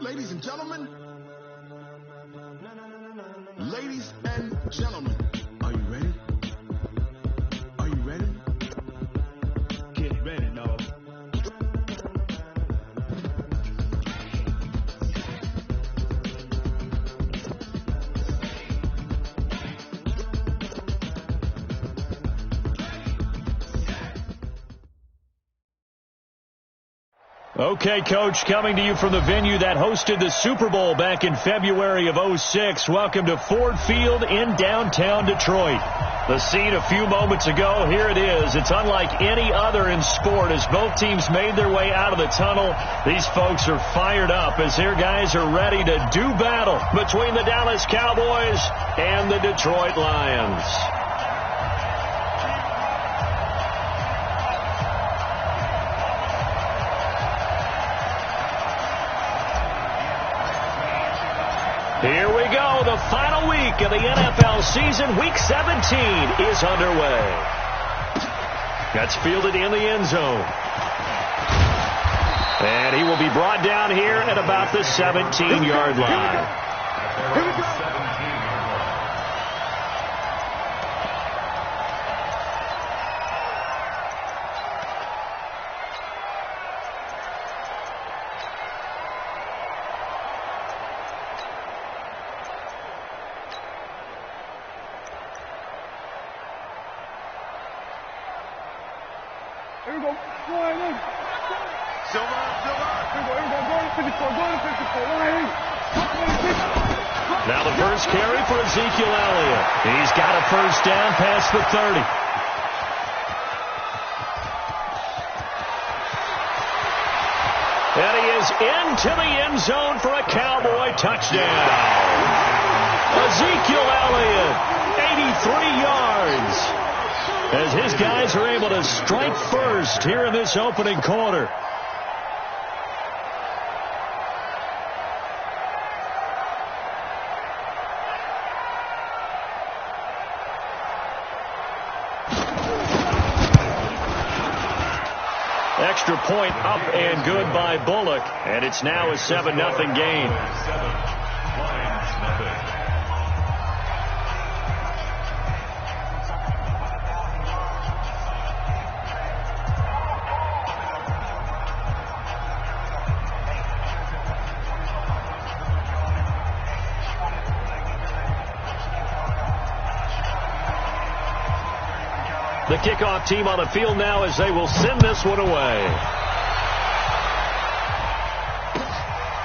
Ladies and gentlemen, are you ready? Are you ready? Get ready, dog. Okay, Coach, coming to you from the venue that hosted the Super Bowl back in February of '06. Welcome to Ford Field in downtown Detroit. The scene a few moments ago, here it is. It's unlike any other in sport as both teams made their way out of the tunnel. These folks are fired up as their guys are ready to do battle between the Dallas Cowboys and the Detroit Lions. Here we go. The final week of the NFL season. Week 17 is underway. That's fielded in the end zone. And he will be brought down here at about the 17-yard line. Here we go. Here we go. Silver. Here we go. Go to 54. Now the first carry for Ezekiel Elliott. He's got a first down past the 30. And he is into the end zone for a Cowboy touchdown. Ezekiel Elliott, 83 yards. As his guys are able to strike first here in this opening quarter. Extra point up and good by Bullock, and it's now a 7-0 game. The kickoff team on the field now as they will send this one away.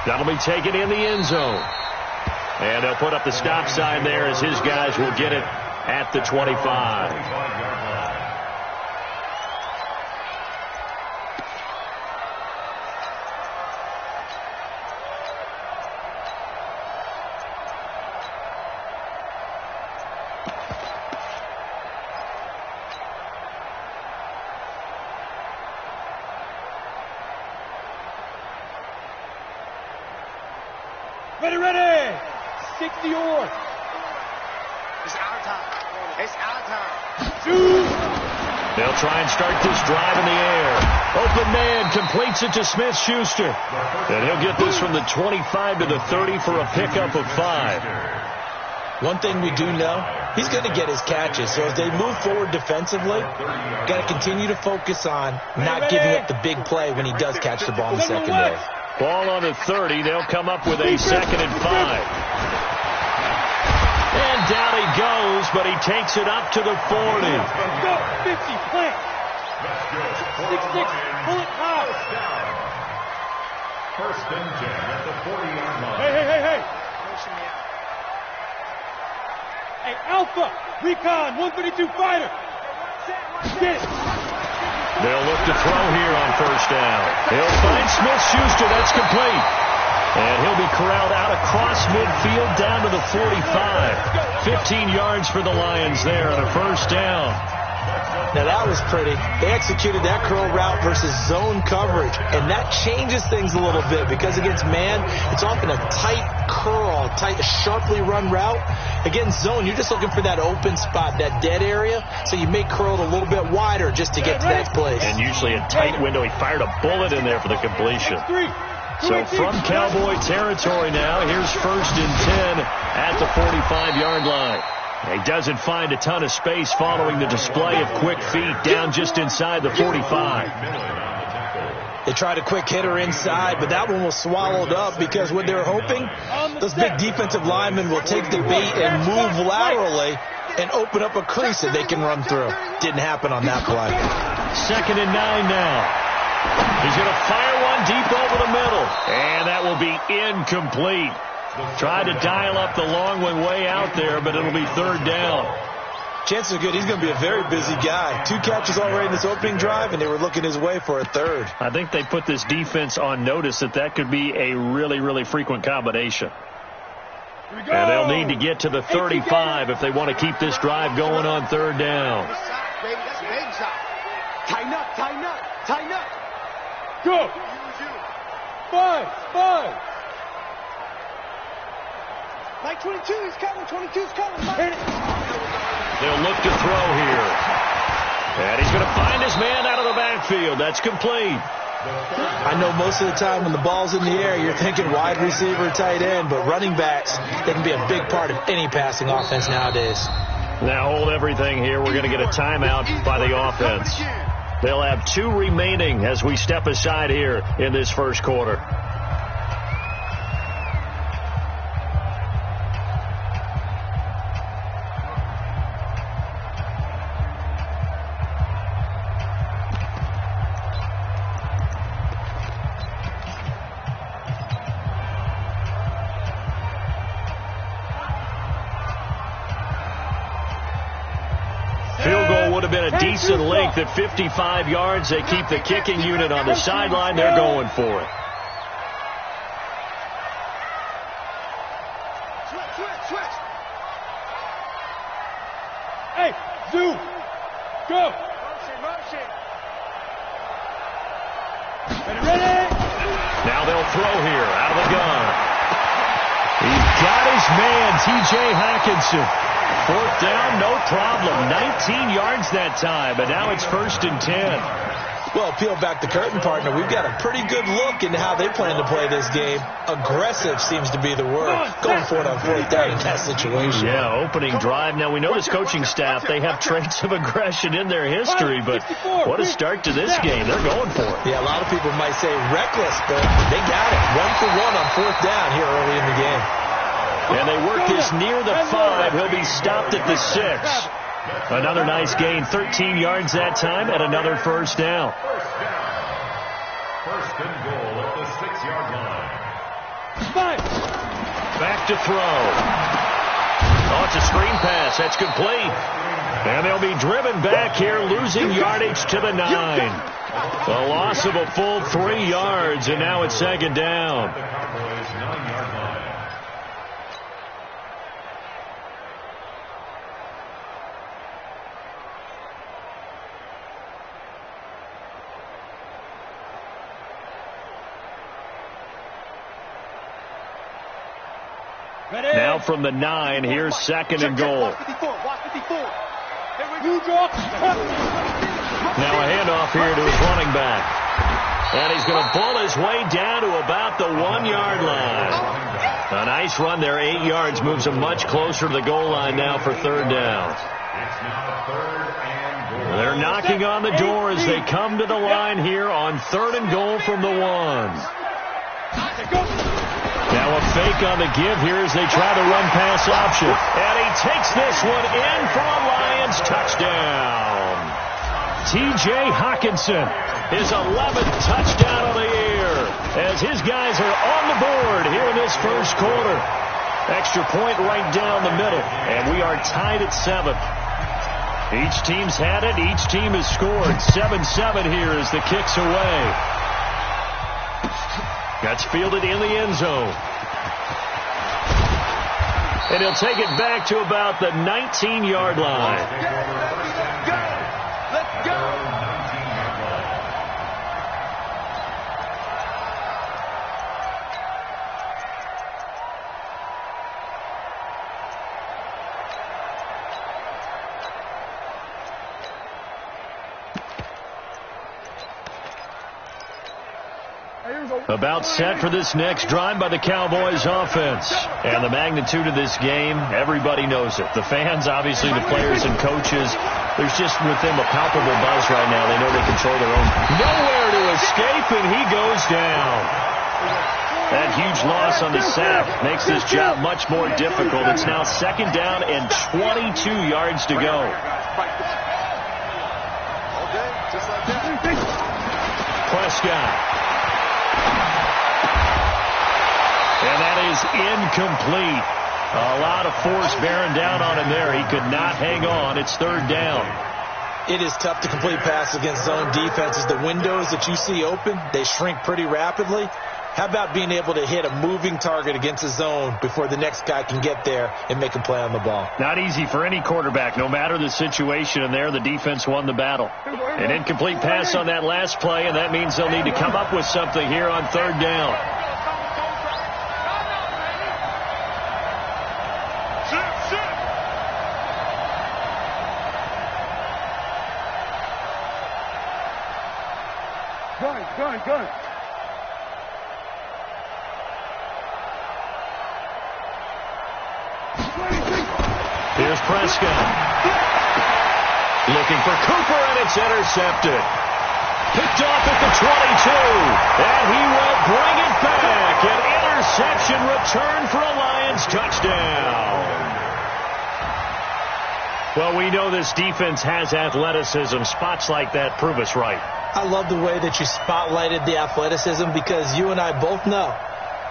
That'll be taken in the end zone. And they'll put up the stop sign there as his guys will get it at the 25. Ready. 60 or. It's our time. They'll try and start this drive in the air. Open man completes it to Smith-Schuster. And he'll get this from the 25 to the 30 for a pickup of 5. One thing we do know, he's going to get his catches. So as they move forward defensively, got to continue to focus on not giving up the big play when he does catch the ball in the secondary. Ball on the 30. They'll come up with a 2nd and 5. And down he goes, but he takes it up to the 40. Let's go. 50, plant. 6-6, pull it high. First and 10 at the 40-yard line. Hey. Hey, Alpha, Recon, 132 fighter. Get it. They'll look to throw here on first down. He'll find Smith-Schuster. That's complete. And he'll be corralled out across midfield down to the 45. 15 yards for the Lions there on a first down. Now that was pretty. They executed that curl route versus zone coverage, and that changes things a little bit because against man, it's often a tight curl, sharply run route. Against zone, you're just looking for that open spot, that dead area, so you may curl it a little bit wider just to get to that place. And usually a tight window. He fired a bullet in there for the completion. So from Cowboy territory now, here's 1st and 10 at the 45-yard line. He doesn't find a ton of space following the display of quick feet down just inside the 45. They tried a quick hitter inside, but that one was swallowed up because what they're hoping, those big defensive linemen will take the bait and move laterally and open up a crease that they can run through. Didn't happen on that play. 2nd and 9 now. He's going to fire one deep over the middle, and that will be incomplete. Tried to dial up the long one way out there, but it'll be 3rd down. Chances are good he's going to be a very busy guy. 2 catches already in this opening drive, and they were looking his way for a 3rd. I think they put this defense on notice that could be a really, really frequent combination. And they'll need to get to the 35 if they want to keep this drive going on 3rd down. Tighten up, tighten up, tighten up. Go. 5. Mike 22 is coming, 22 is coming. They'll look to throw here. And he's going to find his man out of the backfield. That's complete. I know most of the time when the ball's in the air, you're thinking wide receiver, tight end, but running backs, they can be a big part of any passing offense nowadays. Now hold everything here. We're going to get a timeout by the offense. They'll have 2 remaining as we step aside here in this first quarter. Decent length at 55 yards. They keep the kicking unit on the sideline. They're going for it. Switch. Hey, Zoo. Go. Motion. Ready? Now they'll throw here out of the gun. He's got his man, T.J. Hockenson. 4th down, no problem. 19 yards that time, but now it's 1st and 10. Well, peel back the curtain, partner. We've got a pretty good look into how they plan to play this game. Aggressive seems to be the word. Going for it on 4th down in that situation. Yeah, opening drive. Now, we know this coaching staff, they have traits of aggression in their history, but what a start to this game. They're going for it. Yeah, a lot of people might say reckless, but they got it. 1 for 1 on 4th down here early in the game. And they work this near the 5. He'll be stopped at the 6. Another nice gain, 13 yards that time, and another 1st down. 1st and goal at the 6-yard line. Back to throw. Oh, it's a screen pass. That's complete. And they'll be driven back here, losing yardage to the 9. A loss of a full 3 yards, and now it's 2nd down. The Cowboys' 9-yard line. Now from the 9, here's 2nd and goal. Watch 54. Here we go. Now a handoff here to his running back. And he's going to pull his way down to about the 1-yard line. A nice run there, 8 yards, moves him much closer to the goal line now for 3rd down. It's now 3rd and goal. They're knocking on the door as they come to the line here on 3rd and goal from the 1. Now a fake on the give here as they try the run-pass option. And he takes this one in for a Lions touchdown. T.J. Hockenson, his 11th touchdown of the year, as his guys are on the board here in this first quarter. Extra point right down the middle, and we are tied at 7. Each team's had it. Each team has scored. 7-7 here as the kick's away. That's fielded in the end zone. And he'll take it back to about the 19-yard line. Let's go. Hey, here's a About set for this next drive by the Cowboys offense. And the magnitude of this game, everybody knows it. The fans, obviously the players and coaches, there's just with them a palpable buzz right now. They know they control their own. Nowhere to escape, and he goes down. That huge loss on the sack makes this job much more difficult. It's now 2nd down and 22 yards to go. Prescott. And that is incomplete. A lot of force bearing down on him there. He could not hang on. It's 3rd down. It is tough to complete passes against zone defenses. The windows that you see open, they shrink pretty rapidly. How about being able to hit a moving target against a zone before the next guy can get there and make a play on the ball? Not easy for any quarterback, no matter the situation. And there, the defense won the battle. An incomplete pass on that last play, and that means they'll need to come up with something here on 3rd down. Gun. Here's Prescott. Looking for Cooper, and it's intercepted. Picked off at the 22. And he will bring it back. An interception return for a Lions touchdown. Well, we know this defense has athleticism. Spots like that prove us right. I love the way that you spotlighted the athleticism because you and I both know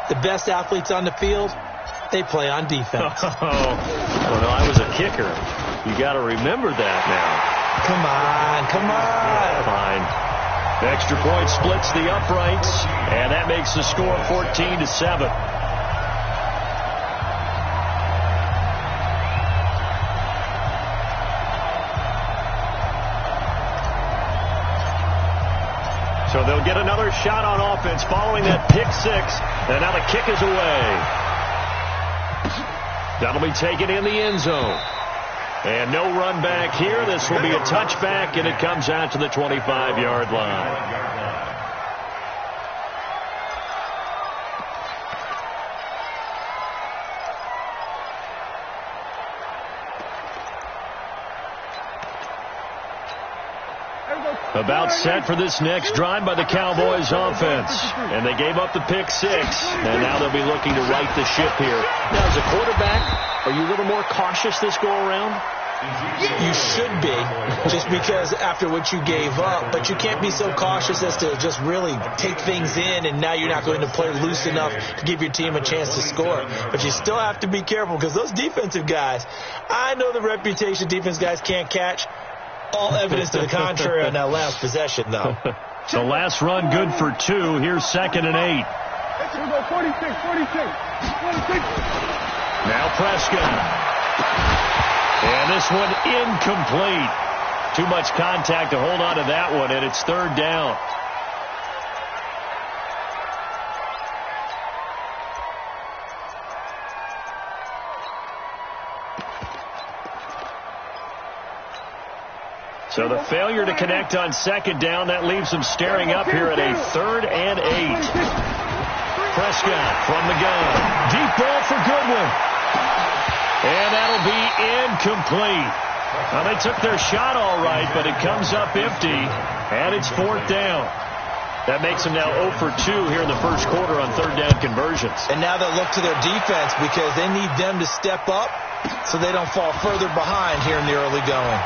the best athletes on the field, they play on defense. Well, no, I was a kicker. You got to remember that now. Come on. Fine. The extra point splits the uprights, and that makes the score 14-7. So they'll get another shot on offense following that pick 6. And now the kick is away. That'll be taken in the end zone. And no run back here. This will be a touchback, and it comes out to the 25-yard line. About set for this next drive by the Cowboys offense. And they gave up the pick 6. And now they'll be looking to right the ship here. Now, as a quarterback, are you a little more cautious this go-around? You should be, just because after what you gave up. But you can't be so cautious as to just really take things in, and now you're not going to play loose enough to give your team a chance to score. But you still have to be careful because those defensive guys, I know the reputation defense guys can't catch. All evidence to the contrary on that last possession, though. The last run good for 2. Here's 2nd and 8. 46. Now Prescott. And this one incomplete. Too much contact to hold on to that one, and it's 3rd down. So the failure to connect on 2nd down, that leaves them staring up here at a 3rd and 8. Prescott from the gun. Deep ball for Goodwin. And that'll be incomplete. Well, they took their shot all right, but it comes up empty, and it's 4th down. That makes them now 0 for 2 here in the first quarter on 3rd down conversions. And now they'll look to their defense because they need them to step up so they don't fall further behind here in the early going.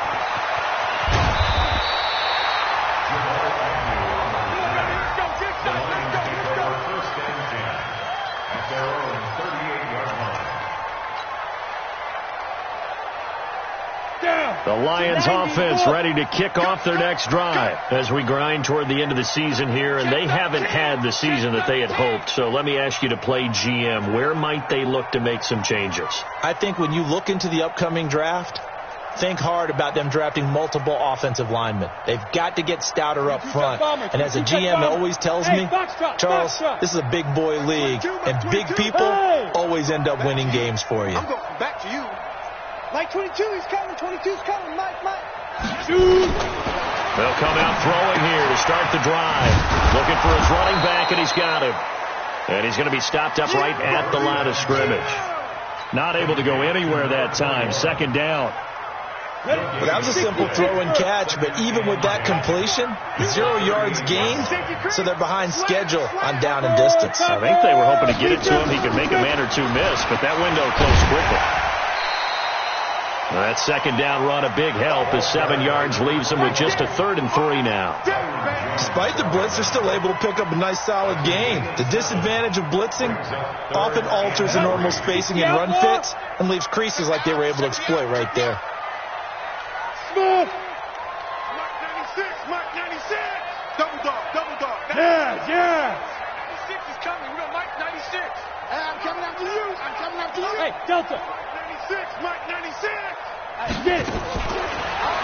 The Lions offense ready to kick off their next drive as we grind toward the end of the season here, and they haven't had the season that they had hoped. So let me ask you to play GM. Where might they look to make some changes? I think when you look into the upcoming draft, think hard about them drafting multiple offensive linemen. They've got to get stouter up front. And as a GM always tells me, Charles, this is a big boy league, and big people always end up winning games for you. I'm going back to you. Mike 22, he's coming. 22's coming. Mike. They'll come out throwing here to start the drive. Looking for his running back, and he's got him. And he's going to be stopped up right at the line of scrimmage. Not able to go anywhere that time. Second down. Well, that was a simple throw and catch, but even with that completion, 0 yards gained, so they're behind schedule on down and distance. I think they were hoping to get it to him. He could make a man or two miss, but that window closed quickly. Well, that second down run, a big help as 7 yards leaves them with just a 3rd and 3 now. Despite the blitz, they're still able to pick up a nice solid gain. The disadvantage of blitzing often alters the normal spacing and run fits and leaves creases like they were able to exploit right there. Mark 96, Mark 96. Double dog, double dog. Yeah. 96 is coming. We got Mike 96. Hey, I'm coming after you. I'm coming after you. Hey, Delta. 96, Mike 96. Get it.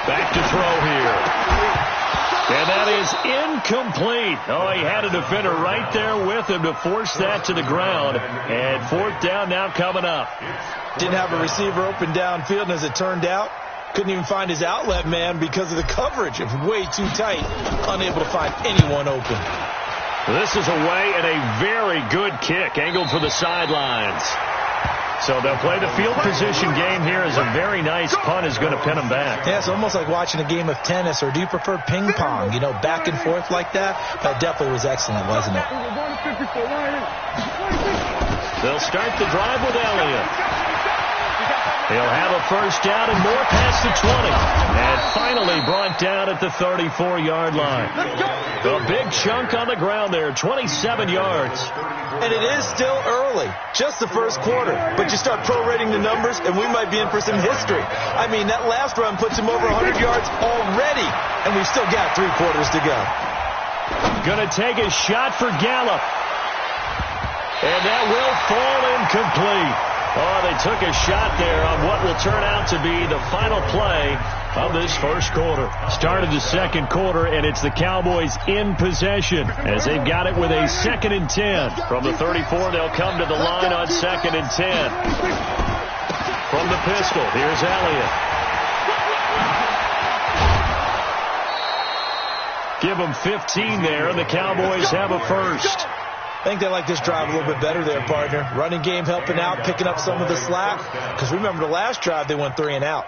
Back to throw here. And that is incomplete. Oh, he had a defender right there with him to force that to the ground. And 4th down now coming up. Didn't have a receiver open downfield, and as it turned out, couldn't even find his outlet man because of the coverage. It was way too tight, unable to find anyone open. This is away and a very good kick, angled for the sidelines. So they'll play the field position game here as a very nice punt is going to pin them back. Yeah, it's almost like watching a game of tennis, or do you prefer ping pong? You know, back and forth like that? That definitely was excellent, wasn't it? They'll start the drive with Elliott. He'll have a 1st down and more past the 20. And finally brought down at the 34-yard line. A big chunk on the ground there, 27 yards. And it is still early, just the first quarter. But you start prorating the numbers, and we might be in for some history. I mean, that last run puts him over 100 yards already, and we've still got 3 quarters to go. Gonna take a shot for Gallup. And that will fall incomplete. Oh, they took a shot there on what will turn out to be the final play of this first quarter. Started the second quarter, and it's the Cowboys in possession as they've got it with a 2nd and 10. From the 34, they'll come to the line on 2nd and 10. From the pistol, here's Elliott. Give them 15 there, and the Cowboys have a first. I think they like this drive a little bit better there, partner. Running game helping out, picking up some of the slack. Because remember, the last drive, they went 3 and out.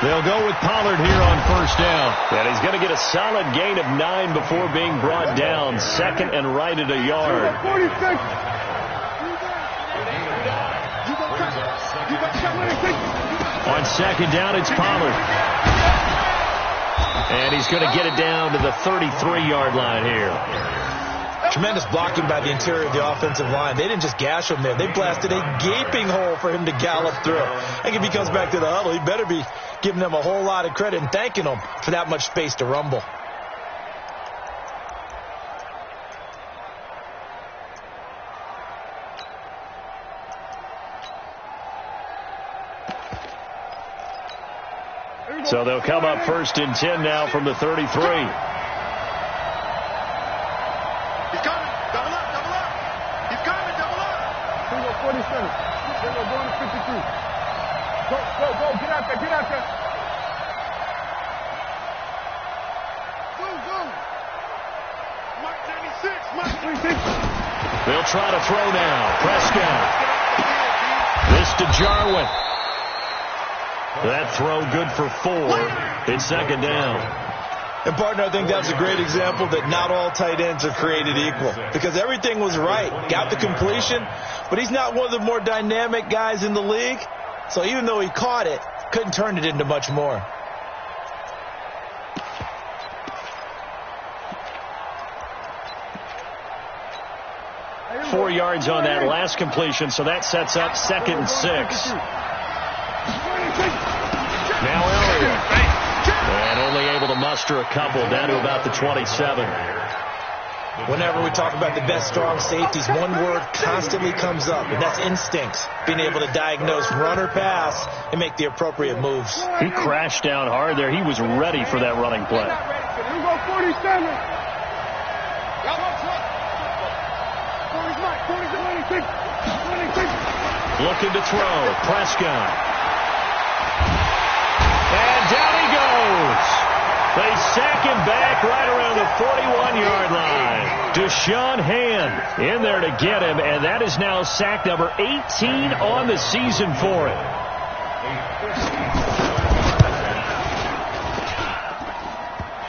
They'll go with Pollard here on 1st down. And he's going to get a solid gain of 9 before being brought down. 2nd and right at a yard. On 2nd down, it's Pollard. And he's going to get it down to the 33-yard line here. Tremendous blocking by the interior of the offensive line. They didn't just gash him there. They blasted a gaping hole for him to gallop through. I think if he comes back to the huddle, he better be giving them a whole lot of credit and thanking them for that much space to rumble. So they'll come up 1st and 10 now from the 33. Go, get out there. Go. Mike 96, Mike 26. They'll try to throw now. Prescott. This to Jarwin. That throw good for 4. It's 2nd down. And, partner, I think that's a great example that not all tight ends are created equal. Because everything was right. Got the completion, but he's not one of the more dynamic guys in the league. So even though he caught it, couldn't turn it into much more. Four yards on that last completion, so that sets up 2nd and 6. Now Elliott. And only able to muster a couple down to about the 27. Whenever we talk about the best strong safeties, one word constantly comes up, and that's instincts. Being able to diagnose run or pass and make the appropriate moves. He crashed down hard there. He was ready for that running play. Here we go, 47. 26. Looking to throw. Prescott. And down he goes. They sack him back right around the 41-yard line. Deshaun Hand in there to get him, and that is now sack number 18 on the season for him.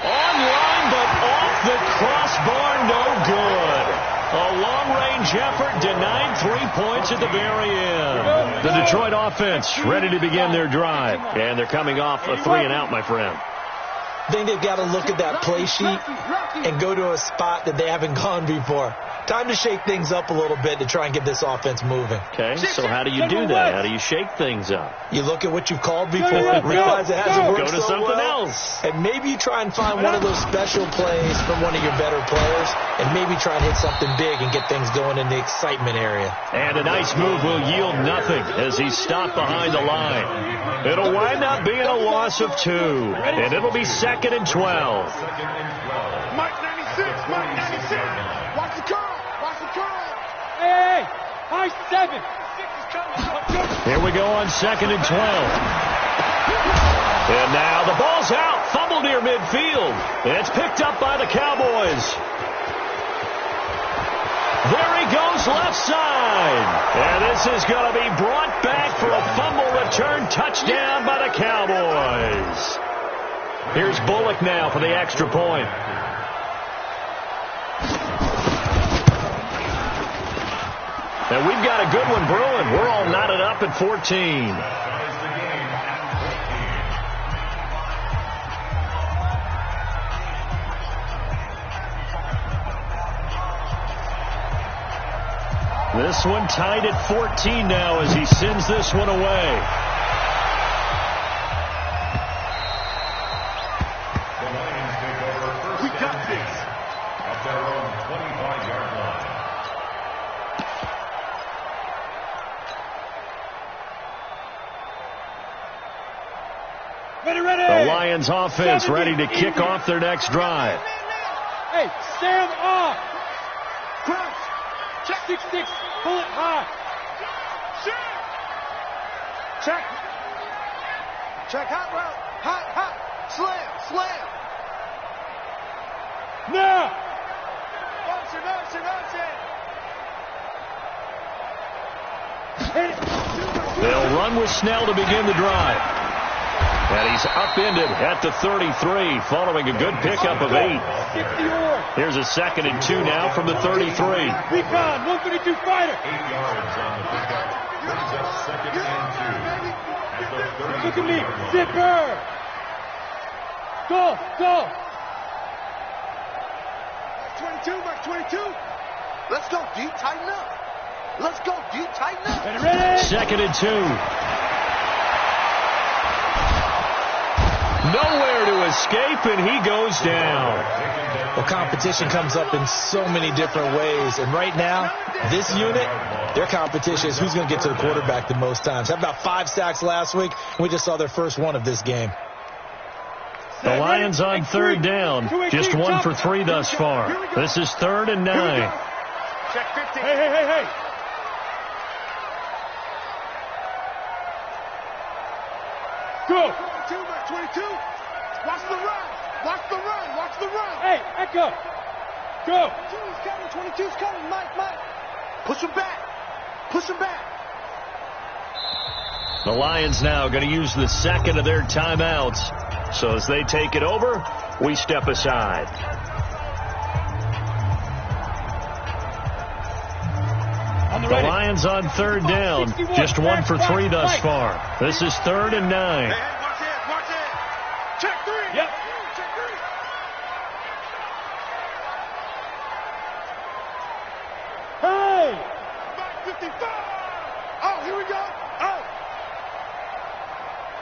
Online, but off the crossbar, no good. A long-range effort denied 3 points at the very end. The Detroit offense ready to begin their drive, and they're coming off a 3-and-out, my friend. I think they've got to look at that play sheet and go to a spot that they haven't gone before. Time to shake things up a little bit to try and get this offense moving. Okay, so how do you do that? How do you shake things up? You look at what you've called before, realize it hasn't worked so well. Go to something else. And maybe you try and find one of those special plays from one of your better players, and maybe try and hit something big and get things going in the excitement area. And a nice move will yield nothing as he's stopped behind the line. It'll wind up being a loss of 2, and it'll be 2nd and 12. Mike 96, Mike 96. Watch the curl. Hey, high 7. Here we go on 2nd and 12. And now the ball's out. Fumble near midfield. It's picked up by the Cowboys. There he goes left side. And this is going to be brought back for a fumble return touchdown by the Cowboys. Here's Bullock now for the extra point. And we've got a good one brewing. We're all knotted up at 14. This one tied at 14 now as he sends this one away. We got this. At their own 25-yard line. Ready. The Lions offense ready to kick off their next drive. Hey, stand off. Crouch. Check 6-6. Pull it high. Check. Hot route. Hot. Slam. Now. Motion. They'll run with Snell to begin the drive. And he's upended at the 33, following a good pickup of 8. Here's a 2nd and 2 now from the 33. Recon, 132 fighter. 8 yards on the pickup. Brings up 2nd and 2. At the 30. Look at me, zipper. Go. Mark 22. Let's go deep, tighten up. Ready. 2nd and 2. Nowhere to escape, and he goes down. Well, competition comes up in so many different ways. And right now, this unit, their competition is who's going to get to the quarterback the most times. How about 5 sacks last week? We just saw their first one of this game. The Lions on 3rd down. Just 1 for 3 thus far. This is 3rd and 9. Check 50. Hey. Go. 22. Watch the run. Hey, echo. Go. 22's coming. Mike. Push him back. The Lions now going to use the 2nd of their timeouts. So as they take it over, we step aside. The Lions on 3rd down. Just 1 for 3 thus far. This is 3rd and 9. Watch it. Check 3. Yep. Check 3. Hey. Mike 55. Oh, here we go. Oh.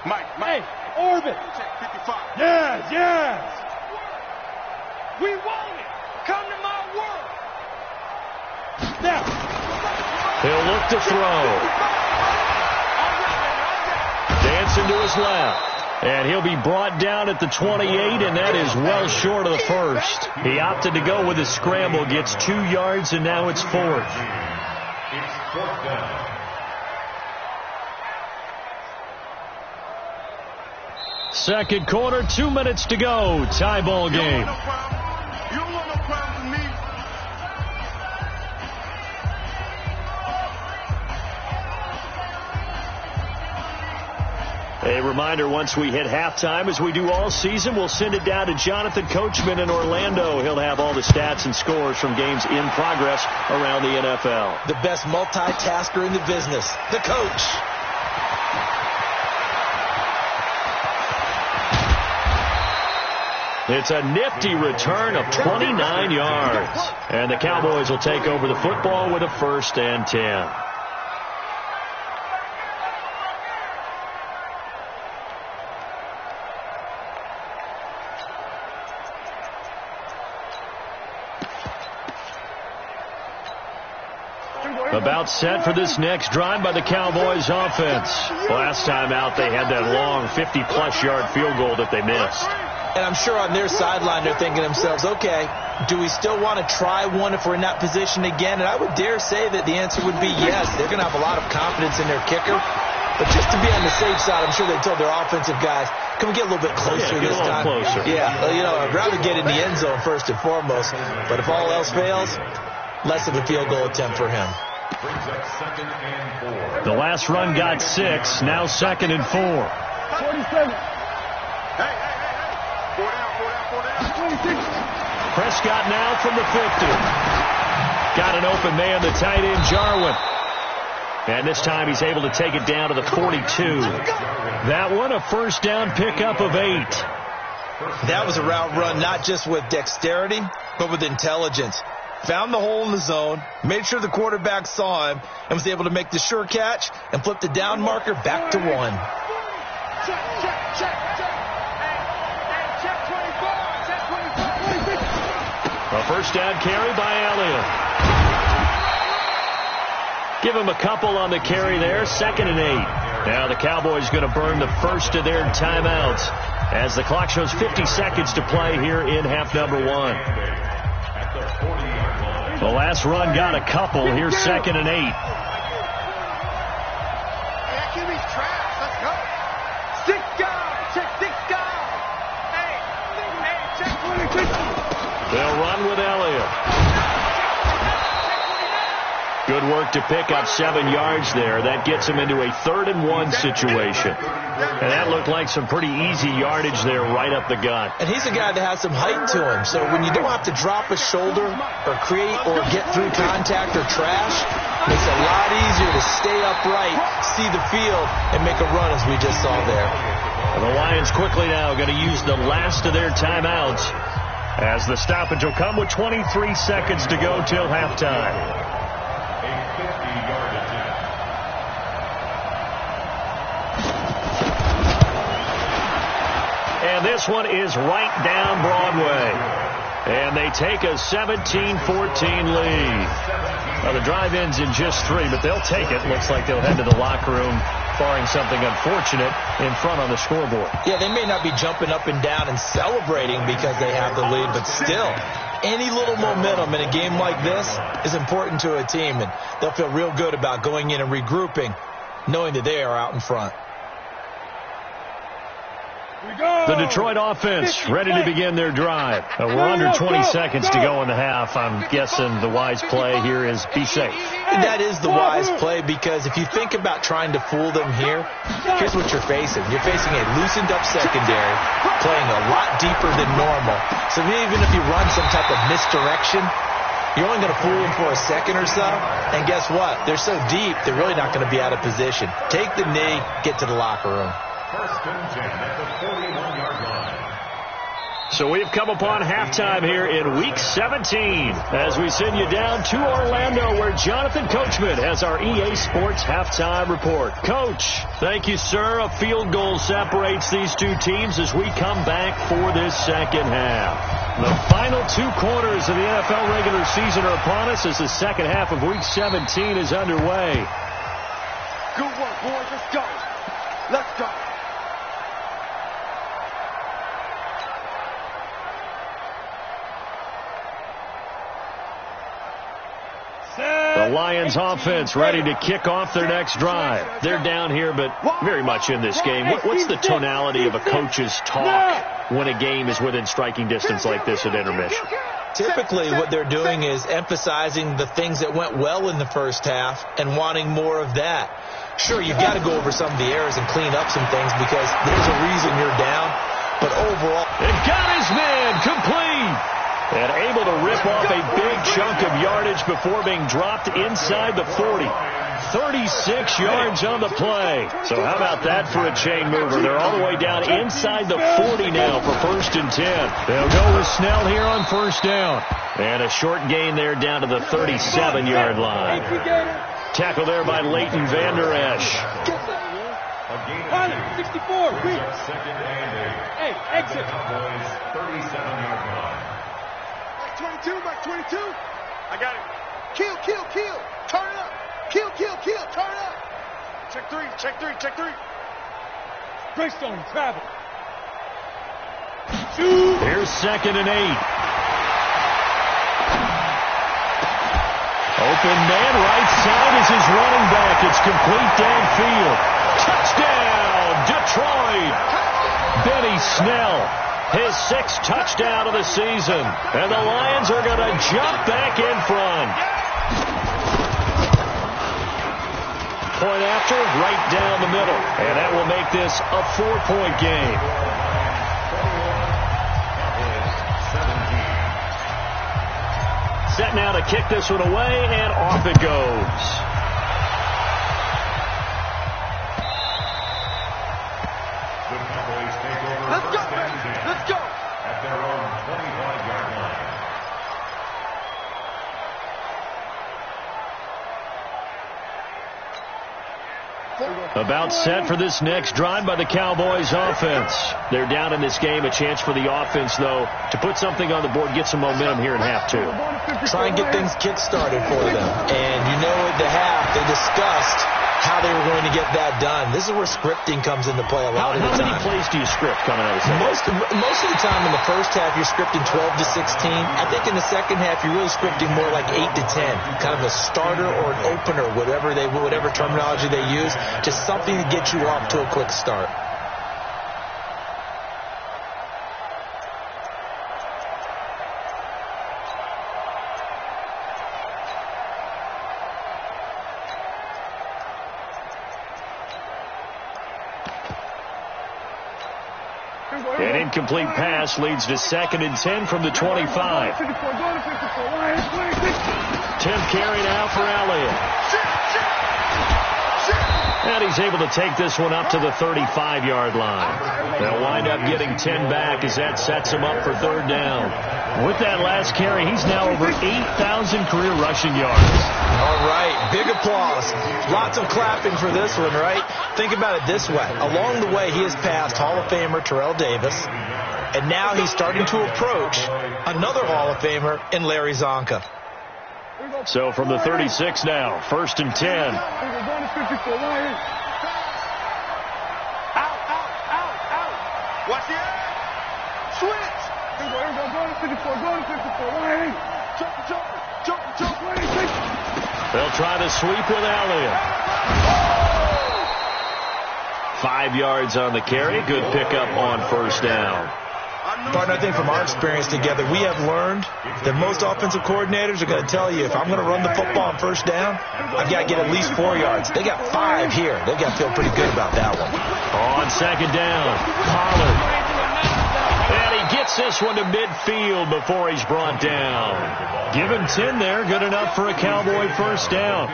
Mike. Hey, orbit. Check 55. Yes. We want it. Come to my world. look to throw. Dancing to his left. And he'll be brought down at the 28, and that is well short of the first. He opted to go with a scramble, gets 2 yards, and now it's 4th. It's 4th down. Second quarter, 2 minutes to go. Tie ball game. You don't want no problem with me. A reminder, once we hit halftime, as we do all season, we'll send it down to Jonathan Coachman in Orlando. He'll have all the stats and scores from games in progress around the NFL. The best multitasker in the business, the coach. It's a nifty return of 29 yards. And the Cowboys will take over the football with a 1st and 10. About set for this next drive by the Cowboys offense. Last time out, they had that long 50-plus yard field goal that they missed. And I'm sure on their sideline they're thinking to themselves, okay, do we still want to try one if we're in that position again? And I would dare say that the answer would be yes. They're going to have a lot of confidence in their kicker. But just to be on the safe side, I'm sure they told their offensive guys, can we get a little bit closer this time? Closer. Yeah, well, I'd rather get in the end zone first and foremost. But if all else fails, less of a field goal attempt for him. Brings up 2nd and 4. The last run got 6, now 2nd and 4. 47. Hey. 4 down. Prescott now from the 50. Got an open man, the tight end, Jarwin. And this time he's able to take it down to the 42. That one, a 1st down pickup of 8. That was a route run not just with dexterity, but with intelligence. Found the hole in the zone, made sure the quarterback saw him, and was able to make the sure catch and flip the down marker back to 1. A 1st down carry by Elliott. Give him a couple on the carry there, 2nd and 8. Now the Cowboys going to burn the first of their timeouts as the clock shows 50 seconds to play here in half number 1. The last run got a couple. Here's 2nd and 8. Hey, that QB's trash. Let's go. 6 guys. Check 6 guys. Hey, check 20. They'll run with Elliott. Good work to pick up 7 yards there. That gets him into a 3rd and 1 situation. And that looked like some pretty easy yardage there right up the gut. And he's a guy that has some height to him. So when you don't have to drop a shoulder or create or get through contact or trash, it makes it a lot easier to stay upright, see the field, and make a run as we just saw there. And the Lions quickly now going to use the last of their timeouts as the stoppage will come with 23 seconds to go till halftime. And this one is right down Broadway. And they take a 17-14 lead. Well, the drive ends in just 3, but they'll take it. Looks like they'll head to the locker room, barring something unfortunate, in front on the scoreboard. Yeah, they may not be jumping up and down and celebrating because they have the lead, but still, any little momentum in a game like this is important to a team, and they'll feel real good about going in and regrouping, knowing that they are out in front. The Detroit offense ready to begin their drive. We're under 20 seconds to go in the half. I'm guessing the wise play here is be safe. That is the wise play, because if you think about trying to fool them here, here's what you're facing. You're facing a loosened up secondary, playing a lot deeper than normal. So even if you run some type of misdirection, you're only going to fool them for a second or so. And guess what? They're so deep, they're really not going to be out of position. Take the knee, get to the locker room. 1st and 10 at the 41-yard line. So we've come upon halftime here in Week 17 as we send you down to Orlando where Jonathan Coachman has our EA Sports halftime report. Coach, thank you, sir. A field goal separates these two teams as we come back for this second half. The final 2 quarters of the NFL regular season are upon us as the second half of Week 17 is underway. Good work, boys. Let's go. Let's go. The Lions offense ready to kick off their next drive. They're down here, but very much in this game. What's the tonality of a coach's talk when a game is within striking distance like this at intermission? Typically, what they're doing is emphasizing the things that went well in the first half and wanting more of that. Sure, you've got to go over some of the errors and clean up some things because there's a reason you're down. But overall, it got his man complete. And able to rip off a big chunk of yardage before being dropped inside the 40. 36 yards on the play. So how about that for a chain mover? They're all the way down inside the 40 now for 1st and 10. They'll go with Snell here on 1st down. And a short gain there down to the 37-yard line. Tackle there by Leighton Vander Esch. 64. Hey, exit. 37-yard line. 22, back 22. I got it. Kill, kill, kill. Turn it up. Kill, kill, kill. Turn it up. Check 3, check 3, check 3. Greystone, travel. Here's 2nd and 8. Open man, right side is his running back. It's complete downfield. Touchdown, Detroit. Benny Snell. His 6th touchdown of the season. And the Lions are going to jump back in front. Point after, right down the middle. And that will make this a 4-point game. Set now to kick this one away, and off it goes. Let's go, baby. Let's go. At their own 25-yard line. About set for this next drive by the Cowboys offense. They're down in this game. A chance for the offense, though, to put something on the board, get some momentum here in half 2. try and get things kick-started for them. And you know at the half, they discussed how they were going to get that done. This is where scripting comes into play a lot of the time. How many plays do you script coming out of the second? Most of the time in the first half, you're scripting 12 to 16. I think in the second half, you're really scripting more like 8 to 10. Kind of a starter or an opener, whatever terminology they use, just something to get you off to a quick start. An incomplete pass leads to 2nd and 10 from the 25. 10th carry now for Elliott. And he's able to take this one up to the 35-yard line. They'll wind up getting 10 back as that sets him up for 3rd down. With that last carry, he's now over 8,000 career rushing yards. All right, big applause. Lots of clapping for this one, right? Think about it this way. Along the way, he has passed Hall of Famer Terrell Davis, and now he's starting to approach another Hall of Famer in Larry Zonka. So from the 36 now, 1st and 10. Watch the air. Switch. Jump. They'll try to sweep with Elliott. 5 yards on the carry. Good pickup on 1st down. Partner, I think from our experience together, we have learned that most offensive coordinators are going to tell you, if I'm going to run the football on 1st down, I've got to get at least 4 yards. They got 5 here. They've got to feel pretty good about that one. On 2nd down, Pollard. And he gets Gets this one to midfield before he's brought down. Give him 10 there. Good enough for a Cowboy first down.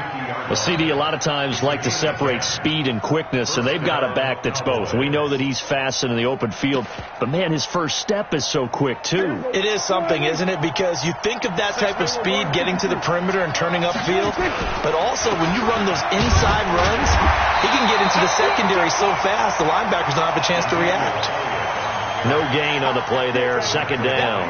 The CD a lot of times like to separate speed and quickness, and they've got a back that's both. We know that he's fast in the open field, but, man, his first step is so quick, too. It is something, isn't it? Because you think of that type of speed getting to the perimeter and turning upfield, but also when you run those inside runs, he can get into the secondary so fast the linebackers don't have a chance to react. No gain on the play there. Second down.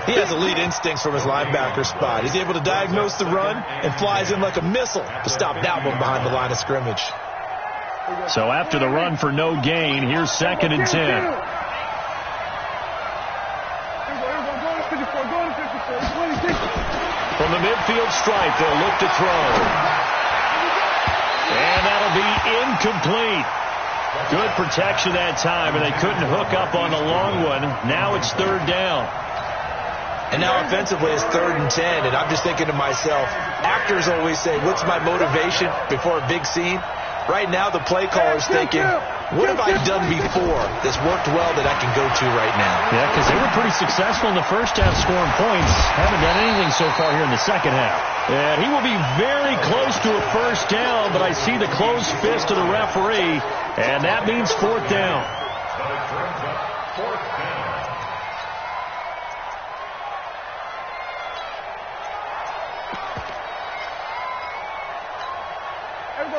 He has elite instincts from his linebacker spot. He's able to diagnose the run and flies in like a missile to stop that one behind the line of scrimmage. So after the run for no gain, here's 2nd and 10. From the midfield stripe, they'll look to throw. And that'll be incomplete. Good protection that time, and they couldn't hook up on the long one. Now it's 3rd down. And now offensively it's 3rd and 10, and I'm just thinking to myself, actors always say, what's my motivation before a big scene? Right now the play caller's thinking, what have I done before that's worked well that I can go to right now? Yeah, because they were pretty successful in the first half scoring points. Haven't done anything so far here in the second half. And he will be very close to a first down, but I see the closed fist of the referee, and that means 4th down.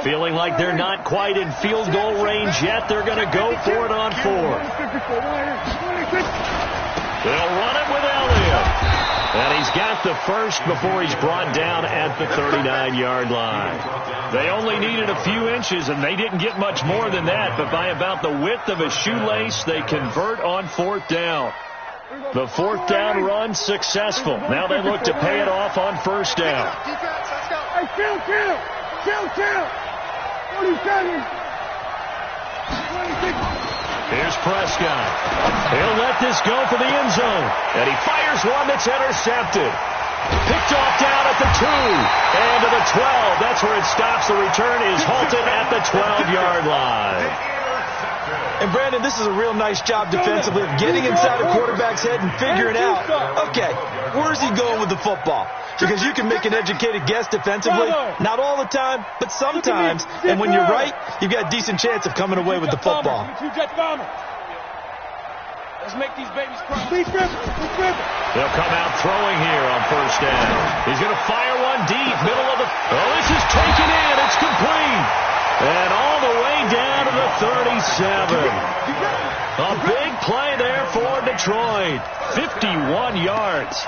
Feeling like they're not quite in field goal range yet. They're going to go for it on 4th. They'll run it with Elliott. And he's got the first before he's brought down at the 39-yard line. They only needed a few inches, and they didn't get much more than that. But by about the width of a shoelace, they convert on 4th down. The 4th down run successful. Now they look to pay it off on 1st down. Hey, kill. 47. Here's Prescott. He'll let this go for the end zone. And he fires one that's intercepted. Picked off down at the 2. And to the 12. That's where it stops. The return is halted at the 12-yard line. And, Brandon, this is a real nice job defensively of getting inside a quarterback's head and figuring out, okay, where's he going with the football? Because you can make an educated guess defensively. Not all the time, but sometimes. And when you're right, you've got a decent chance of coming away with the football. Let's make these babies cry. They'll come out throwing here on 1st down. He's going to fire one deep, middle of the... Oh, this is taken in. It's complete. And all the way down to the 37. A big play there for Detroit. 51 yards.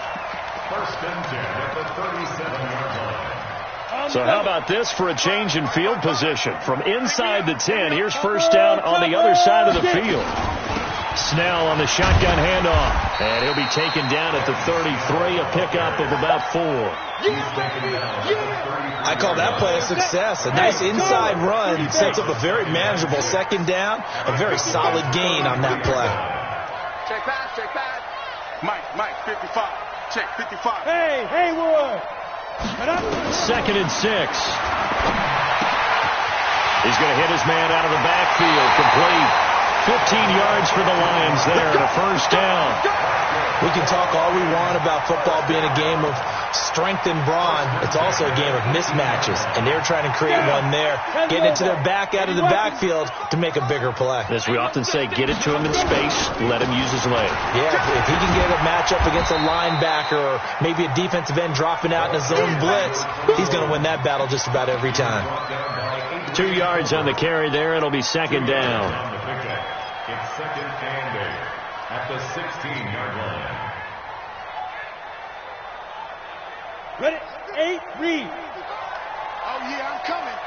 1st and 10 at the 37-yard line. So how about this for a change in field position? From inside the 10, here's 1st down on the other side of the field. Snell on the shotgun handoff. And he'll be taken down at the 33, a pickup of about 4. I call that play a success. A nice inside run sets up a very manageable 2nd down. A very solid gain on that play. Check back. Mike, 55. Check, 55. Hey, Haywood. 2nd and 6. He's going to hit his man out of the backfield. Complete. 15 yards for the Lions there and a 1st down. We can talk all we want about football being a game of strength and brawn. It's also a game of mismatches, and they're trying to create one there, getting it to their back out of the backfield to make a bigger play. As we often say, get it to him in space, let him use his leg. Yeah, if he can get a matchup against a linebacker or maybe a defensive end dropping out in a zone blitz, he's going to win that battle just about every time. 2 yards on the carry there. It'll be 2nd down. It's 2nd and 8 at the 16-yard line. Ready? 8, read. Oh, yeah, I'm coming.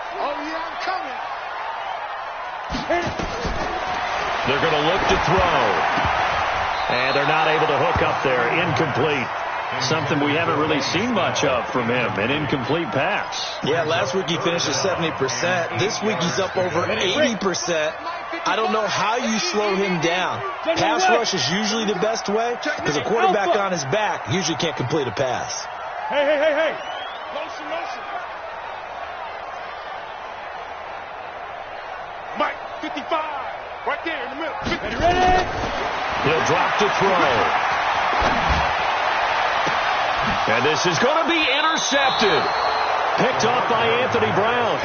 They're going to look to throw. And they're not able to hook up there. Incomplete. Something we haven't really seen much of from him, an incomplete pass. Yeah, last week he finished at 70%. This week he's up over 80%. I don't know how you slow him down. Pass rush is usually the best way because a quarterback on his back usually can't complete a pass. Hey. Motion. Mike, 55. Right there in the middle. Ready? He'll drop to throw. And this is going to be intercepted. Picked off by Anthony Brown.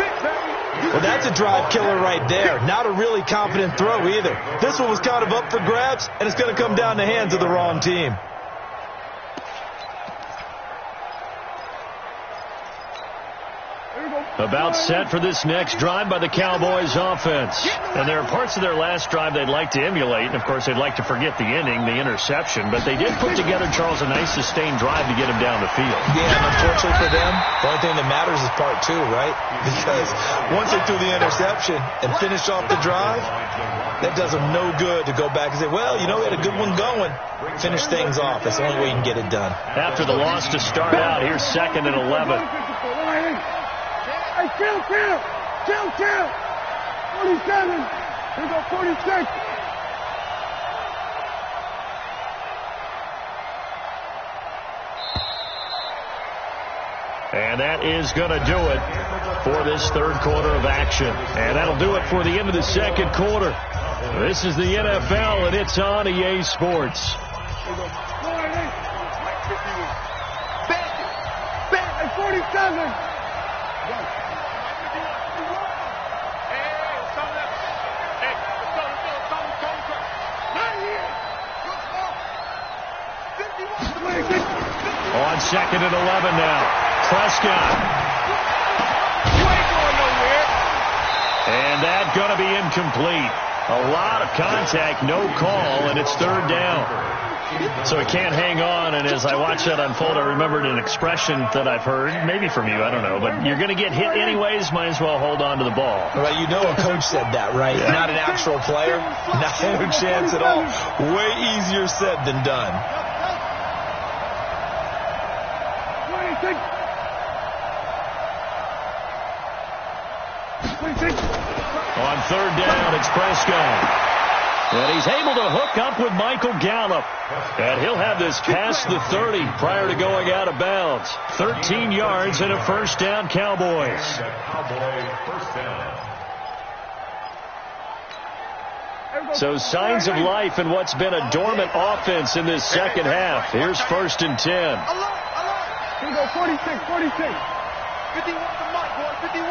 Well, that's a drive killer right there. Not a really confident throw either. This one was kind of up for grabs, and it's going to come down the hands of the wrong team. About set for this next drive by the Cowboys offense. And there are parts of their last drive they'd like to emulate. And, of course, they'd like to forget the inning, the interception. But they did put together, Charles, a nice sustained drive to get him down the field. Yeah, and unfortunately for them, the only thing that matters is part two, right? Because once they threw the interception and finished off the drive, that does them no good to go back and say, well, you know, we had a good one going. Finish things off. That's the only way you can get it done. After the loss to start out, here's 2nd and 11. Hey, kill. 47. Here go 46. And that is going to do it for this third quarter of action. And that'll do it for the end of the second quarter. This is the NFL, and it's on EA Sports. Hey, 47. On 2nd and 11 now. Prescott. And that going to be incomplete. A lot of contact, no call, and it's 3rd down. So he can't hang on, and as I watch that unfold, I remembered an expression that I've heard, maybe from you, I don't know, but you're going to get hit anyways, might as well hold on to the ball. Well, you know a coach said that, right? Yeah. Not an actual player. Not a chance at all. Way easier said than done. On 3rd down, it's Prescott. And he's able to hook up with Michael Gallup. And he'll have this past the 30 prior to going out of bounds. 13 yards and a 1st down, Cowboys. So signs of life in what's been a dormant offense in this second half. Here's 1st and 10. Here we go, 46. 51 to Mike, boy, 51.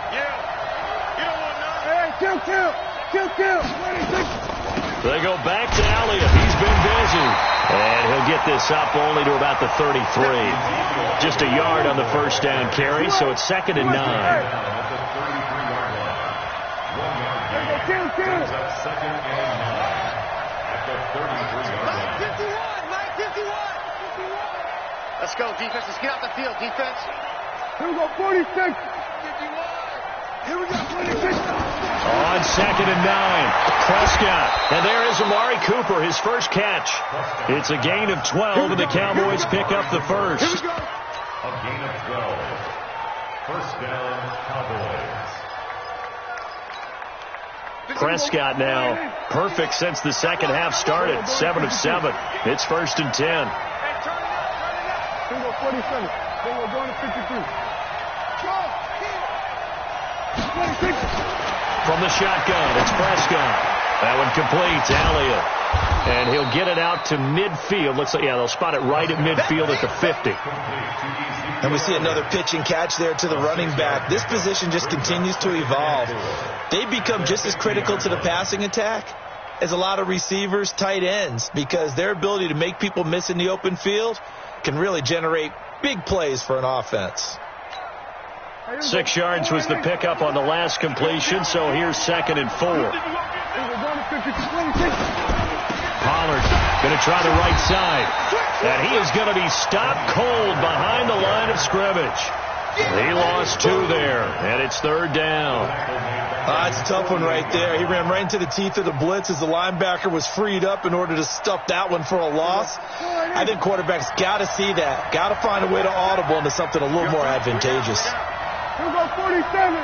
Yeah. You don't want none. Hey, kill. 26. They go back to Elliott. He's been busy. And he'll get this up only to about the 33. Just a yard on the 1st down carry, so it's 2nd and 9. Kill. 2nd and 9 at the 33-yard line. 51. Let's go, defense. Let's get out the field, defense. Here we go, 46. 51. Here we go, 26. On 2nd and 9, Prescott. And there is Amari Cooper, his first catch. It's a gain of 12, and the Cowboys pick up the first. A gain of 12. 1st down, Cowboys. Prescott now perfect since the second half started. 7 of 7. It's 1st and 10. Here we go, 47. Then we're going to 52. 26. From the shotgun, it's Prescott. That one completes. Elliott. And he'll get it out to midfield. Looks like, yeah, they'll spot it right at midfield at the 50. And we see another pitch and catch there to the running back. This position just continues to evolve. They become just as critical to the passing attack as a lot of receivers, tight ends, because their ability to make people miss in the open field can really generate big plays for an offense. 6 yards was the pickup on the last completion, so here's 2nd and 4. Pollard going to try the right side. And he is going to be stopped cold behind the line of scrimmage. He lost 2 there, and it's 3rd down. It's a tough one right there. He ran right into the teeth of the blitz as the linebacker was freed up in order to stuff that one for a loss. I think quarterbacks got to see that. Got to find a way to audible into something a little more advantageous. Here we go, 47.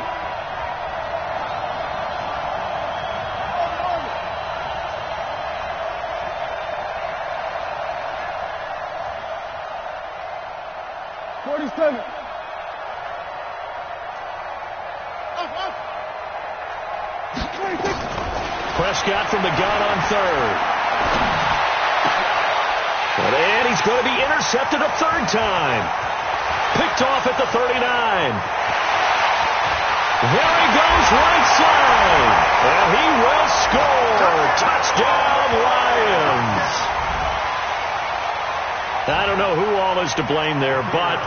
Prescott from the gun on third. And he's going to be intercepted a third time. Picked off at the 39. There he goes right side. And he will score. Touchdown, Lions. I don't know who all is to blame there, but